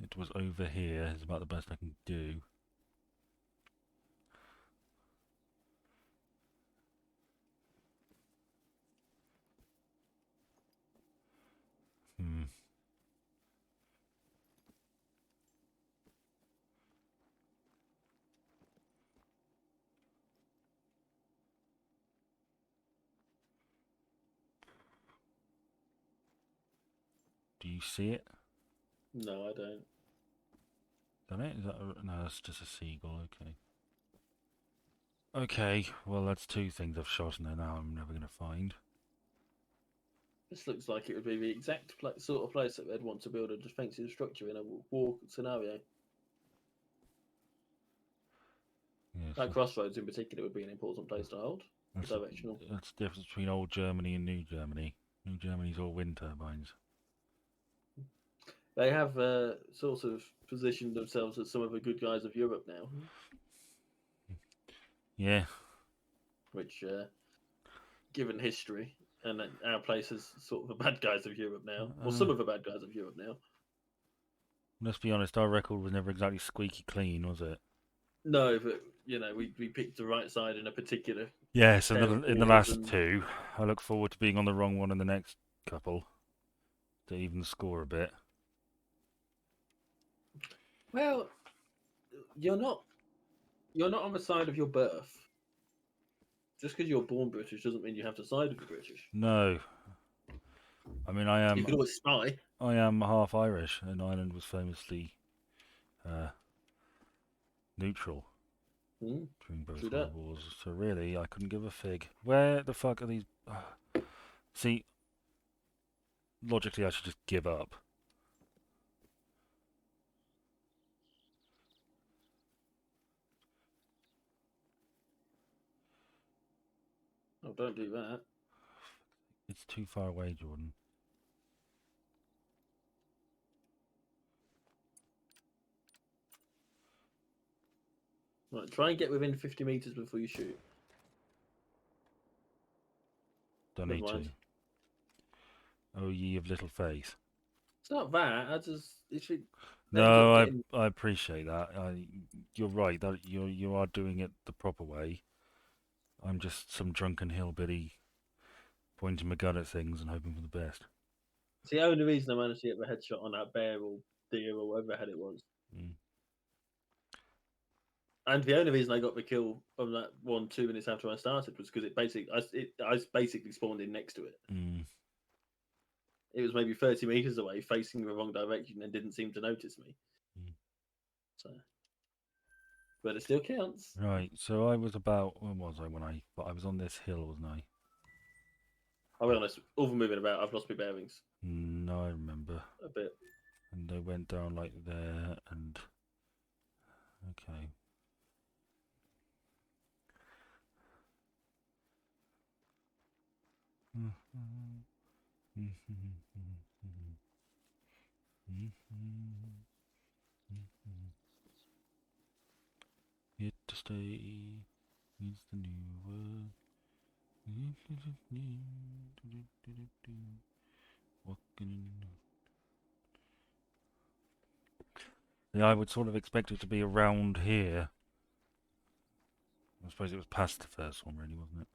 Speaker 1: It was over here. It's about the best I can do. Hmm. Do you see it?
Speaker 2: No, I don't.
Speaker 1: Done it? Is that no? That's just a seagull. Okay. Okay. Well, that's two things I've shot, and now I'm never going to find.
Speaker 2: This looks like it would be the exact sort of place that they'd want to build a defensive structure in a war scenario.
Speaker 1: Yes.
Speaker 2: That crossroads, in particular, would be an important place to hold.
Speaker 1: That's
Speaker 2: Directional.
Speaker 1: that's the difference between old Germany and new Germany. New Germany's all wind turbines.
Speaker 2: They have sort of positioned themselves as some of the good guys of Europe now,
Speaker 1: Yeah.
Speaker 2: which, given history, and our place is sort of the bad guys of Europe now, or some of the bad guys of Europe now.
Speaker 1: Let's be honest, our record was never exactly squeaky clean, was it?
Speaker 2: No, but we picked the right side in a particular
Speaker 1: Yes,
Speaker 2: set of
Speaker 1: in the
Speaker 2: wars,
Speaker 1: last
Speaker 2: and
Speaker 1: two. I look forward to being on the wrong one in the next couple to even score a bit.
Speaker 2: well, you're not you're not on the side of your birth. Just because you're born British doesn't mean you have to side with the British.
Speaker 1: No, I mean
Speaker 2: You can always spy.
Speaker 1: I am half Irish, and Ireland was famously uh, neutral
Speaker 2: Mm,
Speaker 1: during
Speaker 2: true
Speaker 1: both
Speaker 2: that.
Speaker 1: world wars. So really, I couldn't give a fig. Where the fuck are these? See, logically, I should just give up.
Speaker 2: Oh, don't do that.
Speaker 1: It's too far away, Jordan.
Speaker 2: Right, try and get within 50 meters before you shoot.
Speaker 1: Don't
Speaker 2: Never
Speaker 1: need
Speaker 2: mind.
Speaker 1: to. Oh, ye of little faith.
Speaker 2: It's not that. I just if it ends
Speaker 1: No,
Speaker 2: up getting.
Speaker 1: I appreciate that. You're right. That you are doing it the proper way. I'm just some drunken hillbilly pointing my gun at things and hoping for the best.
Speaker 2: It's the only reason I managed to get the headshot on that bear or deer or whatever the hell it was.
Speaker 1: Mm.
Speaker 2: And the only reason I got the kill on that one 2 minutes after I started was because I basically spawned in next to it.
Speaker 1: Mm.
Speaker 2: It was maybe 30 meters away, facing the wrong direction, and didn't seem to notice me.
Speaker 1: Mm.
Speaker 2: So, but it still counts.
Speaker 1: Right. So I was about. Where was I when I? But I was on this hill, wasn't I?
Speaker 2: I'll be honest. All the moving about, I've lost my bearings
Speaker 1: No, I remember.
Speaker 2: a bit.
Speaker 1: And I went down like there, and okay. Here to stay is the new word. Walking in. Yeah, I would sort of expect it to be around here. I suppose it was past the first one, really, wasn't it?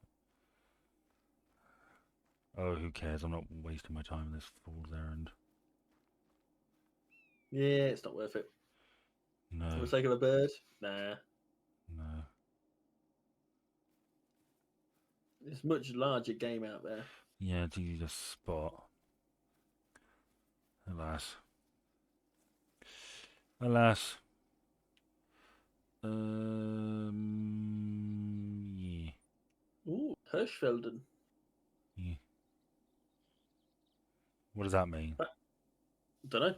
Speaker 1: Oh, who cares? I'm not wasting my time on this fool's errand.
Speaker 2: Yeah, it's not worth it. For
Speaker 1: No,
Speaker 2: the sake of a bird, nah.
Speaker 1: no.
Speaker 2: There's a much larger game out there.
Speaker 1: Yeah, it's easy to spot. Alas. Alas. Yeah.
Speaker 2: Ooh, Hirschfelden.
Speaker 1: Yeah. What does that mean?
Speaker 2: Don't know.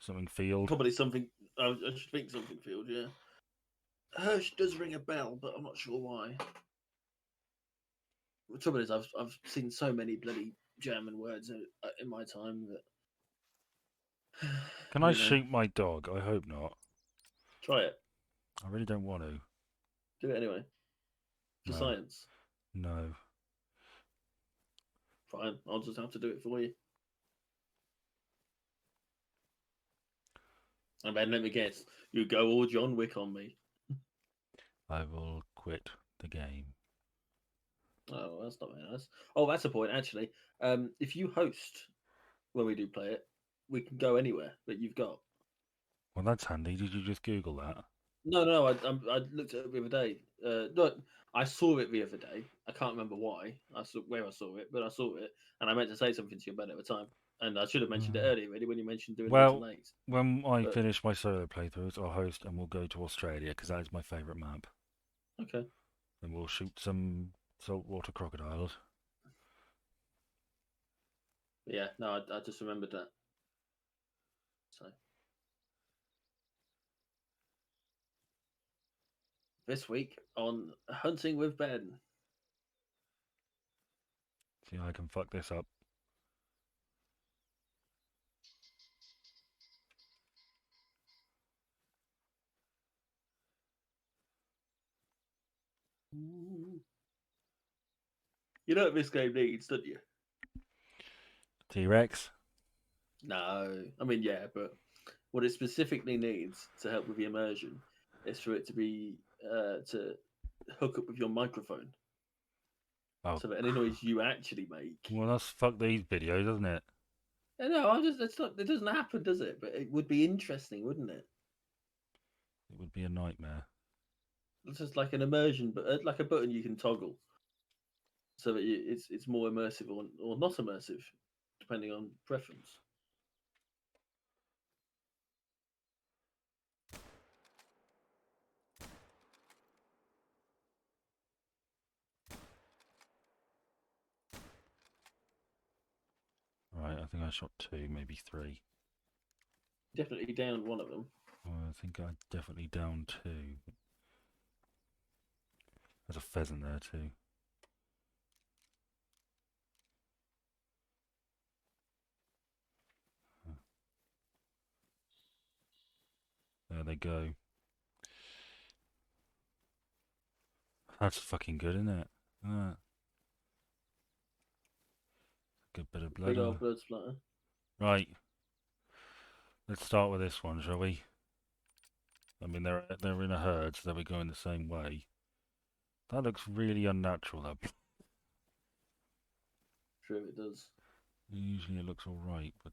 Speaker 1: Something field?
Speaker 2: Probably something. I should think something field. Yeah. Hirsch does ring a bell, but I'm not sure why. The trouble is, I've seen so many bloody German words in my time that
Speaker 1: Can I
Speaker 2: you know.
Speaker 1: shoot my dog? I hope not.
Speaker 2: Try it.
Speaker 1: I really don't want to.
Speaker 2: Do it anyway for
Speaker 1: No.
Speaker 2: science.
Speaker 1: No.
Speaker 2: Fine. I'll just have to do it for you. And then let me guess. You go all John Wick on me.
Speaker 1: I will quit the game.
Speaker 2: Oh, that's not very nice. Oh, that's a point actually. If you host when we do play it, we can go anywhere that you've got.
Speaker 1: Well, that's handy. Did you just Google that?
Speaker 2: No. I looked at it the other day. No, I saw it the other day. I can't remember why. I saw where I saw it, but I saw it, and I meant to say something to you about it at the time. And I should have mentioned it
Speaker 1: Mm.
Speaker 2: earlier, really, when you mentioned doing
Speaker 1: Well,
Speaker 2: alternate.
Speaker 1: when I
Speaker 2: But
Speaker 1: finish my solo playthroughs, I'll host and we'll go to Australia because that is my favourite map.
Speaker 2: okay,
Speaker 1: Then we'll shoot some saltwater crocodiles.
Speaker 2: yeah, no, I just remembered that. So this week on Hunting with Ben.
Speaker 1: See how I can fuck this up.
Speaker 2: You know what this game needs, don't you?
Speaker 1: T-Rex?
Speaker 2: No, I mean yeah, but what it specifically needs to help with the immersion is for it to be to hook up with your microphone,
Speaker 1: Oh,
Speaker 2: so that any noise you actually make.
Speaker 1: well, that's fuck these videos, doesn't it?
Speaker 2: No, I'm just it's not. It doesn't happen, does it? But it would be interesting, wouldn't it?
Speaker 1: It would be a nightmare.
Speaker 2: It's just like an immersion, but like a button you can toggle, so that it's more immersive or not immersive, depending on preference.
Speaker 1: Right, I think I shot two, maybe three.
Speaker 2: Definitely down one of them.
Speaker 1: Well, I think I definitely downed two. There's a pheasant there too. There they go. That's fucking good, isn't it? Good bit of blood.
Speaker 2: Big old blood splatter.
Speaker 1: Right, let's start with this one, shall we? I mean, they're in a herd, so they'll be going the same way. That looks really unnatural. That
Speaker 2: True, it does.
Speaker 1: usually it looks all right, but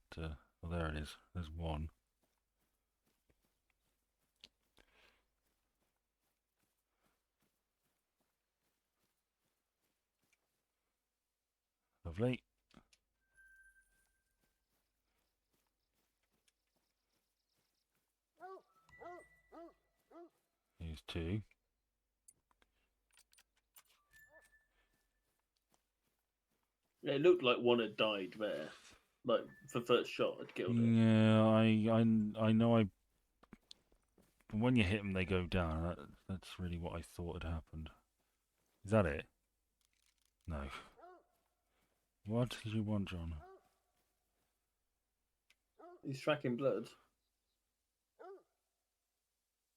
Speaker 1: well, there it is. There's one. Lovely. Here's two.
Speaker 2: Yeah, it looked like one had died there. Like for first shot, had killed it.
Speaker 1: Yeah, I know. When you hit them, they go down. That's really what I thought had happened. Is that it? No. What did you want, John?
Speaker 2: He's tracking blood.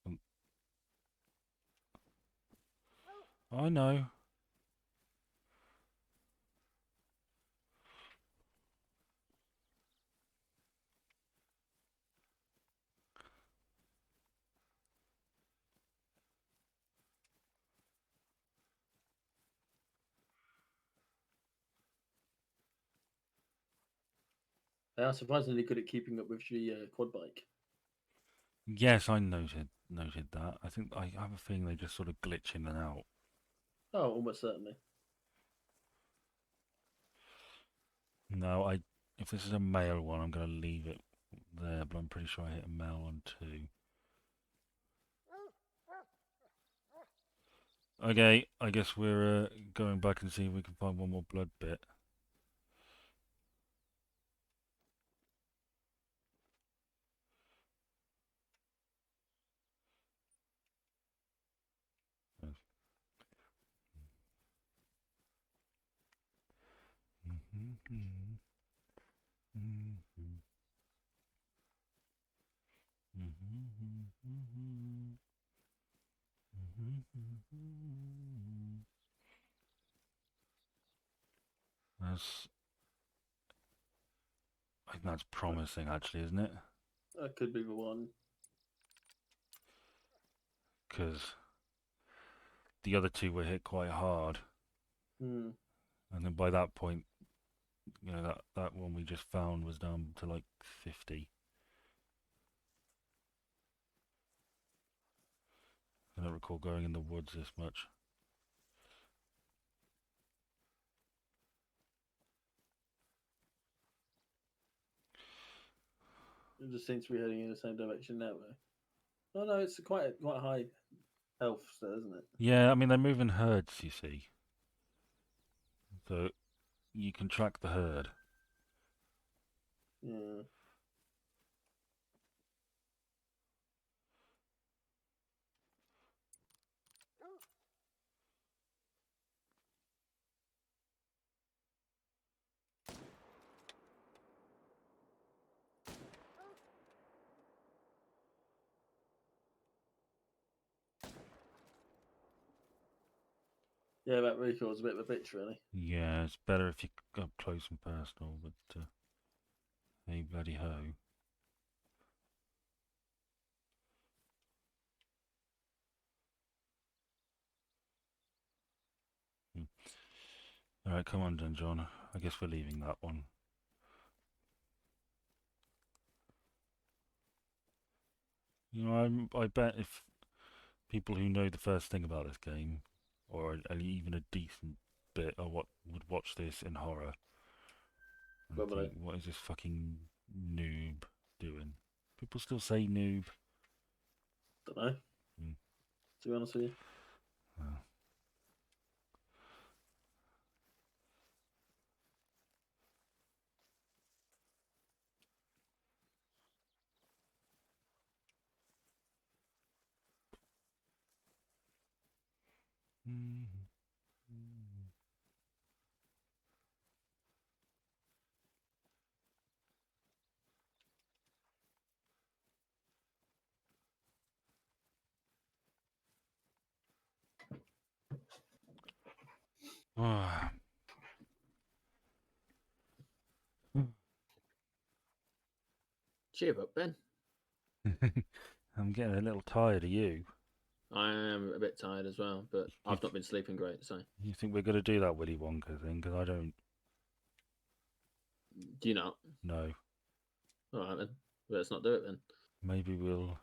Speaker 1: Um, I know.
Speaker 2: They are surprisingly good at keeping up with the quad bike.
Speaker 1: Yes, I noted that. I think I have a feeling they just sort of glitch in and out.
Speaker 2: Oh, almost certainly.
Speaker 1: No, if this is a male one, I'm going to leave it there, but I'm pretty sure I hit a male one too. Okay, I guess we're going back and see if we can find one more blood bit. That's, I think that's promising, actually, isn't it?
Speaker 2: That could be the one.
Speaker 1: Because the other two were hit quite hard,
Speaker 2: Hmm.
Speaker 1: and then by that point, that one we just found was down to like 50. I don't recall going in the woods this much.
Speaker 2: It just seems to be heading in the same direction now, though. Oh no, it's quite high health, still, isn't it?
Speaker 1: Yeah, I mean they're moving herds, you see, so you can track the herd.
Speaker 2: Yeah. Yeah, that recall's a bit of a bitch, really.
Speaker 1: Yeah, it's better if you go up close and personal, but hey, bloody ho. Hmm. All right, come on, then, John. I guess we're leaving that one. I bet if people who know the first thing about this game, or even a decent bit, of what would watch this in horror and
Speaker 2: Probably.
Speaker 1: think, what is this fucking noob doing? People still say noob.
Speaker 2: Don't know.
Speaker 1: Mm.
Speaker 2: To be honest with you.
Speaker 1: Uh, ah.
Speaker 2: Cheer up, Ben.
Speaker 1: I'm getting a little tired of you.
Speaker 2: I am a bit tired as well, but
Speaker 1: You,
Speaker 2: I've not been sleeping great, so
Speaker 1: you think we're going to do that Willy Wonka thing? Because I don't
Speaker 2: do you not?
Speaker 1: know.
Speaker 2: Alright then. Let's not do it then.
Speaker 1: Maybe we'll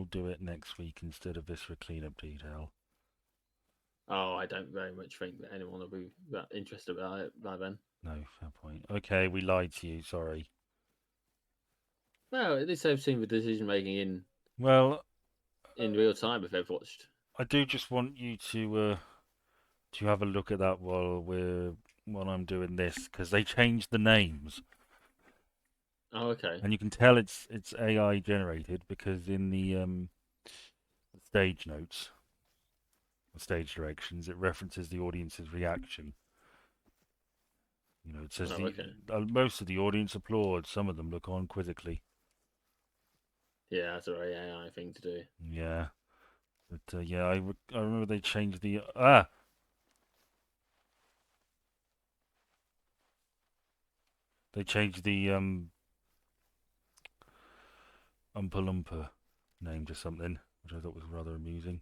Speaker 1: do it next week instead of this for cleanup detail.
Speaker 2: Oh, I don't very much think that anyone will be that interested about it by then.
Speaker 1: No, fair point. Okay, we lied to you. Sorry.
Speaker 2: Well, at least they've seen the decision making
Speaker 1: Well,
Speaker 2: in real time if they've watched.
Speaker 1: I do just want you to have a look at that while I'm doing this because they changed the names,
Speaker 2: Oh, okay.
Speaker 1: and you can tell it's AI generated because in the stage notes, the stage directions, it references the audience's reaction. It says
Speaker 2: Oh,
Speaker 1: the
Speaker 2: okay.
Speaker 1: most of the audience applaud. Some of them look on quizzically.
Speaker 2: Yeah, that's a very AI thing to do.
Speaker 1: Yeah, but yeah, I remember they changed the they changed the Oompa Loompa name to something, which I thought was rather amusing.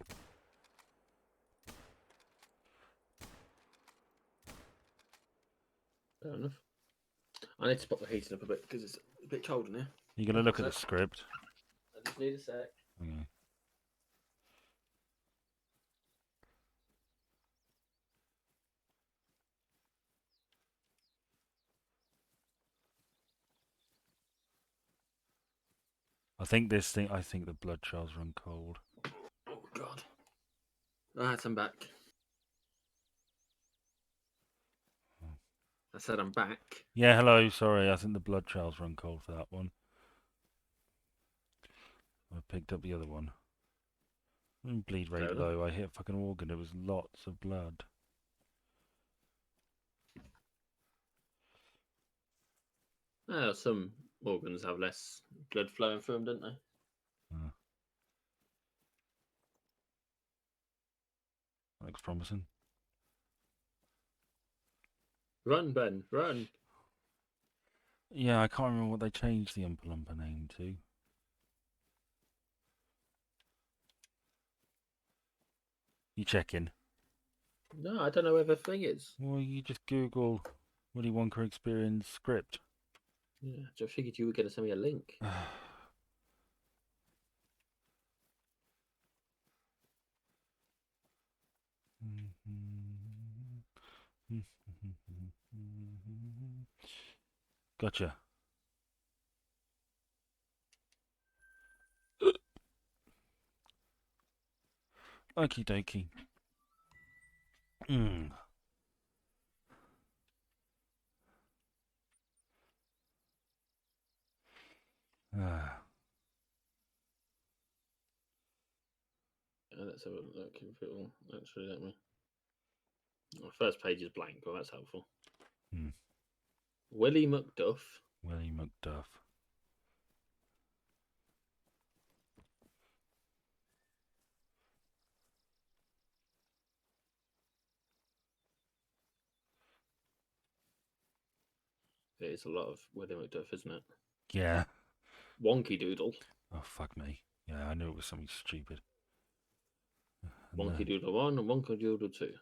Speaker 2: Fair enough. I need to put the heating up a bit because it's a bit cold in here.
Speaker 1: You're going to look at the script.
Speaker 2: I just need a sec.
Speaker 1: Okay. I think the blood trials run cold.
Speaker 2: Oh God. Right, I'm back. I said I'm back.
Speaker 1: Yeah, hello, sorry, I think the blood trials run cold for that one. I picked up the other one. Bleed
Speaker 2: Fair
Speaker 1: rate
Speaker 2: enough.
Speaker 1: low, I hit a fucking organ, it was lots of blood.
Speaker 2: Some organs have less blood flowing through them, don't they?
Speaker 1: Looks promising.
Speaker 2: Run, Ben, run.
Speaker 1: Yeah, I can't remember what they changed the Oompa Loompa name to. You checking?
Speaker 2: No, I don't know where the thing is.
Speaker 1: Well, you just Google Willy Wonka experience script.
Speaker 2: Yeah, I figured you were going to send me a link.
Speaker 1: Gotcha. Okie dokie.
Speaker 2: Let's have a look if it will actually let me. The first page is blank, well, that's helpful. Willie McDuff.
Speaker 1: Willie McDuff.
Speaker 2: It is a lot of Willie McDuff, isn't it?
Speaker 1: Yeah.
Speaker 2: Wonky Doodle.
Speaker 1: Oh, fuck me. Yeah, I knew it was something stupid.
Speaker 2: Wonky Doodle 1 and Wonky Doodle 2.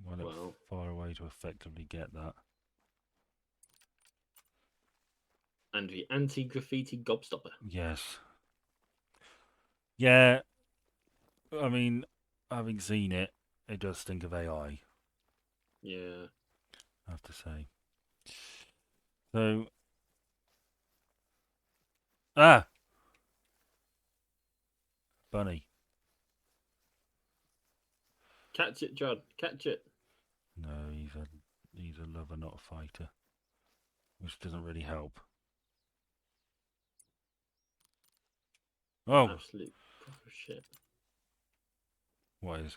Speaker 1: Well, far away to effectively get that.
Speaker 2: And the anti-graffiti gobstopper.
Speaker 1: Yes. Yeah. I mean, having seen it, it does stink of AI.
Speaker 2: Yeah.
Speaker 1: I have to say. So. Ah! Bunny.
Speaker 2: Catch it, John. Catch it.
Speaker 1: No, he's a lover, not a fighter. Which doesn't really help. Oh!
Speaker 2: Absolute proper shit.
Speaker 1: What is?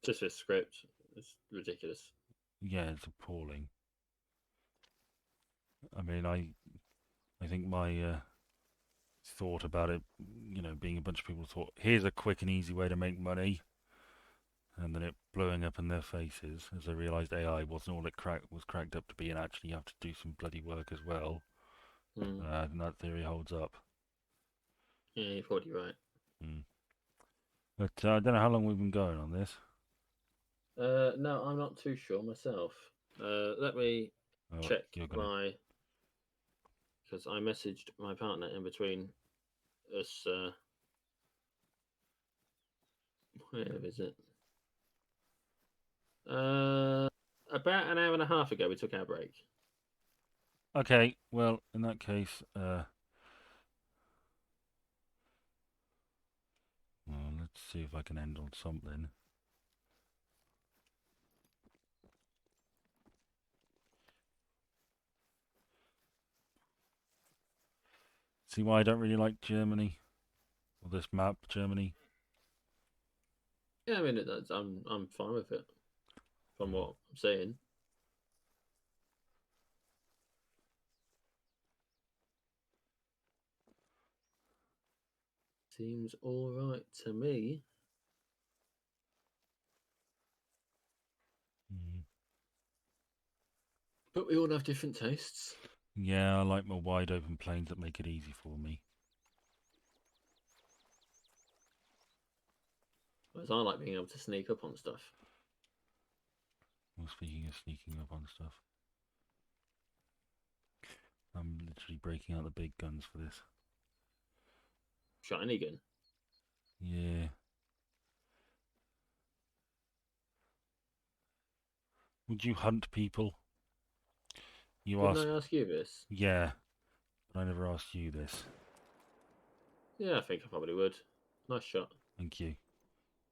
Speaker 2: Just this script. It's ridiculous.
Speaker 1: Yeah, it's appalling. I mean, I think my thought about it, being a bunch of people thought, here's a quick and easy way to make money, and then it blowing up in their faces as they realised AI wasn't all it was cracked up to be, and actually you have to do some bloody work as well. And that theory holds up.
Speaker 2: Yeah, you're probably right.
Speaker 1: But I don't know how long we've been going on this.
Speaker 2: No, I'm not too sure myself. Let me check my... Because I messaged my partner in between us... where is it? About an hour and a half ago, we took our break.
Speaker 1: Okay, well, in that case, well, let's see if I can end on something. See why I don't really like Germany? Or this map, Germany?
Speaker 2: Yeah, I mean, I'm fine with it. From what I'm saying. Seems all right to me. But we all have different tastes.
Speaker 1: Yeah, I like my wide open plains that make it easy for me.
Speaker 2: Whereas I like being able to sneak up on stuff.
Speaker 1: Well, speaking of sneaking up on stuff, I'm literally breaking out the big guns for this.
Speaker 2: Shiny gun.
Speaker 1: Yeah. Would you hunt people? You
Speaker 2: Didn't
Speaker 1: asked.
Speaker 2: I ask you this?
Speaker 1: Yeah, but I never asked you this.
Speaker 2: Yeah, I think I probably would. Nice shot.
Speaker 1: Thank you.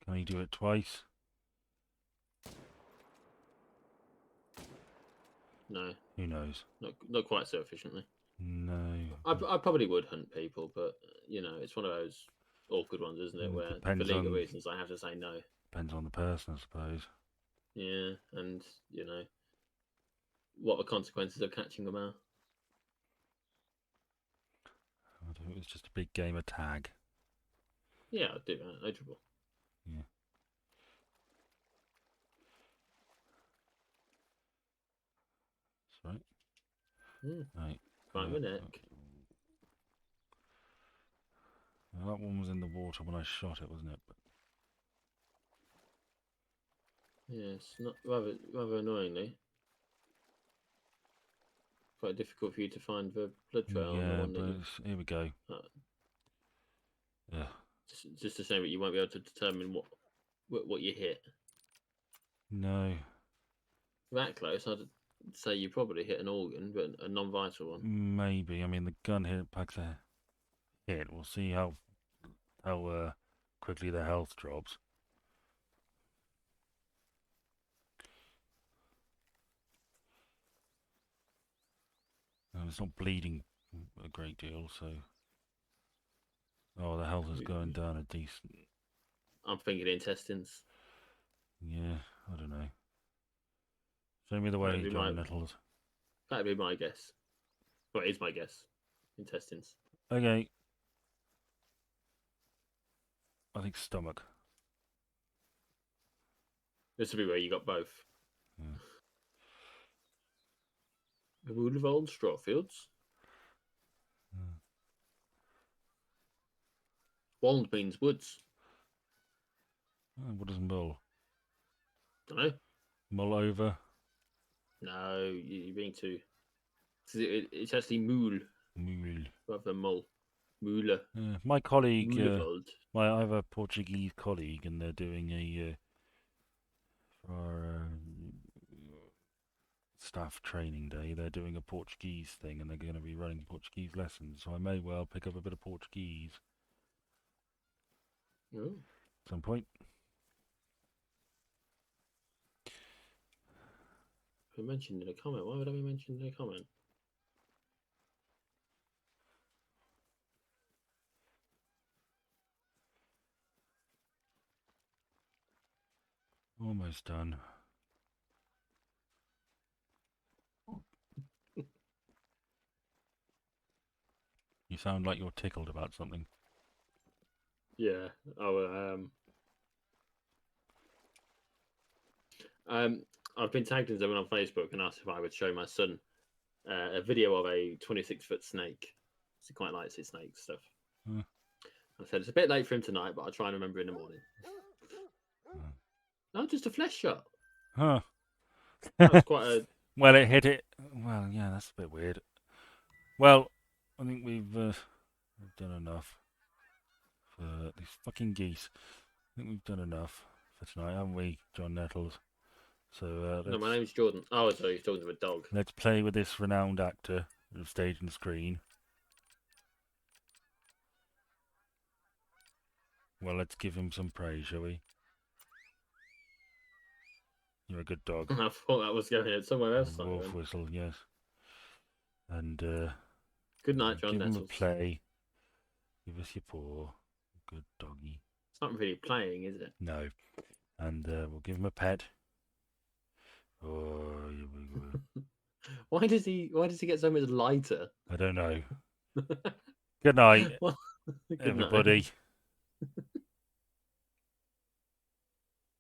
Speaker 1: Can you do it twice?
Speaker 2: No,
Speaker 1: Who knows?
Speaker 2: not quite so efficiently.
Speaker 1: No.
Speaker 2: I probably would hunt people, but it's one of those awkward ones, isn't it? Where for
Speaker 1: Depends
Speaker 2: legal
Speaker 1: on
Speaker 2: reasons I have to say no.
Speaker 1: the person, I suppose.
Speaker 2: Yeah, and what the consequences of catching them are.
Speaker 1: I don't know, it was just a big game of tag.
Speaker 2: Yeah, I'd do that. No trouble.
Speaker 1: Yeah. That's right. Right.
Speaker 2: Right, my neck.
Speaker 1: Well, that one was in the water when I shot it, wasn't it? But
Speaker 2: Yes, not rather annoyingly. Quite difficult for you to find the blood trail on the
Speaker 1: yeah,
Speaker 2: one that
Speaker 1: but
Speaker 2: you.
Speaker 1: here we go. Yeah.
Speaker 2: Just to say that you won't be able to determine what you hit.
Speaker 1: No.
Speaker 2: That close, I'd say you probably hit an organ, but a non-vital one.
Speaker 1: Maybe. I mean, the gun hit packs a hit. We'll see how quickly their health drops. And it's not bleeding a great deal, so. Oh, the health is going down a decent.
Speaker 2: I'm thinking intestines.
Speaker 1: Yeah, I don't know. Show me the way, John Nettles.
Speaker 2: That'd be my guess. Well, it is my guess. Intestines.
Speaker 1: Okay. I think stomach.
Speaker 2: This would be where you got both.
Speaker 1: Yeah.
Speaker 2: The Wood of Old Strawfields.
Speaker 1: Yeah.
Speaker 2: Wald means woods.
Speaker 1: Oh, what does mull?
Speaker 2: Dunno.
Speaker 1: Mull over?
Speaker 2: No, you're being too. It's actually mool.
Speaker 1: Mule.
Speaker 2: Rather than mull. Mooler.
Speaker 1: My colleague,
Speaker 2: I
Speaker 1: have a Portuguese colleague, and they're doing a for staff training day. They're doing a Portuguese thing, and they're going to be running Portuguese lessons. So I may well pick up a bit of Portuguese at some point.
Speaker 2: We mentioned in a comment. Why would I be mentioned in a comment?
Speaker 1: Almost done. You sound like you're tickled about something.
Speaker 2: Yeah. I've been tagged in someone on Facebook and asked if I would show my son a video of a 26-foot snake. He quite likes his snake stuff. I said it's a bit late for him tonight, but I'll try and remember in the morning. No, just a flesh shot.
Speaker 1: Huh.
Speaker 2: That was quite a.
Speaker 1: Well, it hit it. Well, yeah, that's a bit weird. Well, I think we've done enough for these fucking geese. I think we've done enough for tonight, haven't we, John Nettles? So
Speaker 2: No, my name's Jordan. Oh, sorry, he's talking to a dog.
Speaker 1: Let's play with this renowned actor of stage and screen. Well, let's give him some praise, shall we? You're a good dog.
Speaker 2: I thought that was going somewhere else.
Speaker 1: Wolf whistle, yes. And
Speaker 2: good night, John
Speaker 1: give
Speaker 2: Nettles.
Speaker 1: him a play. Give us your paw. Good doggy.
Speaker 2: It's not really playing, is it?
Speaker 1: No. And we'll give him a pet. Oh,
Speaker 2: Why does he get so much lighter?
Speaker 1: I don't know. Good night,
Speaker 2: Well, good
Speaker 1: everybody.
Speaker 2: night.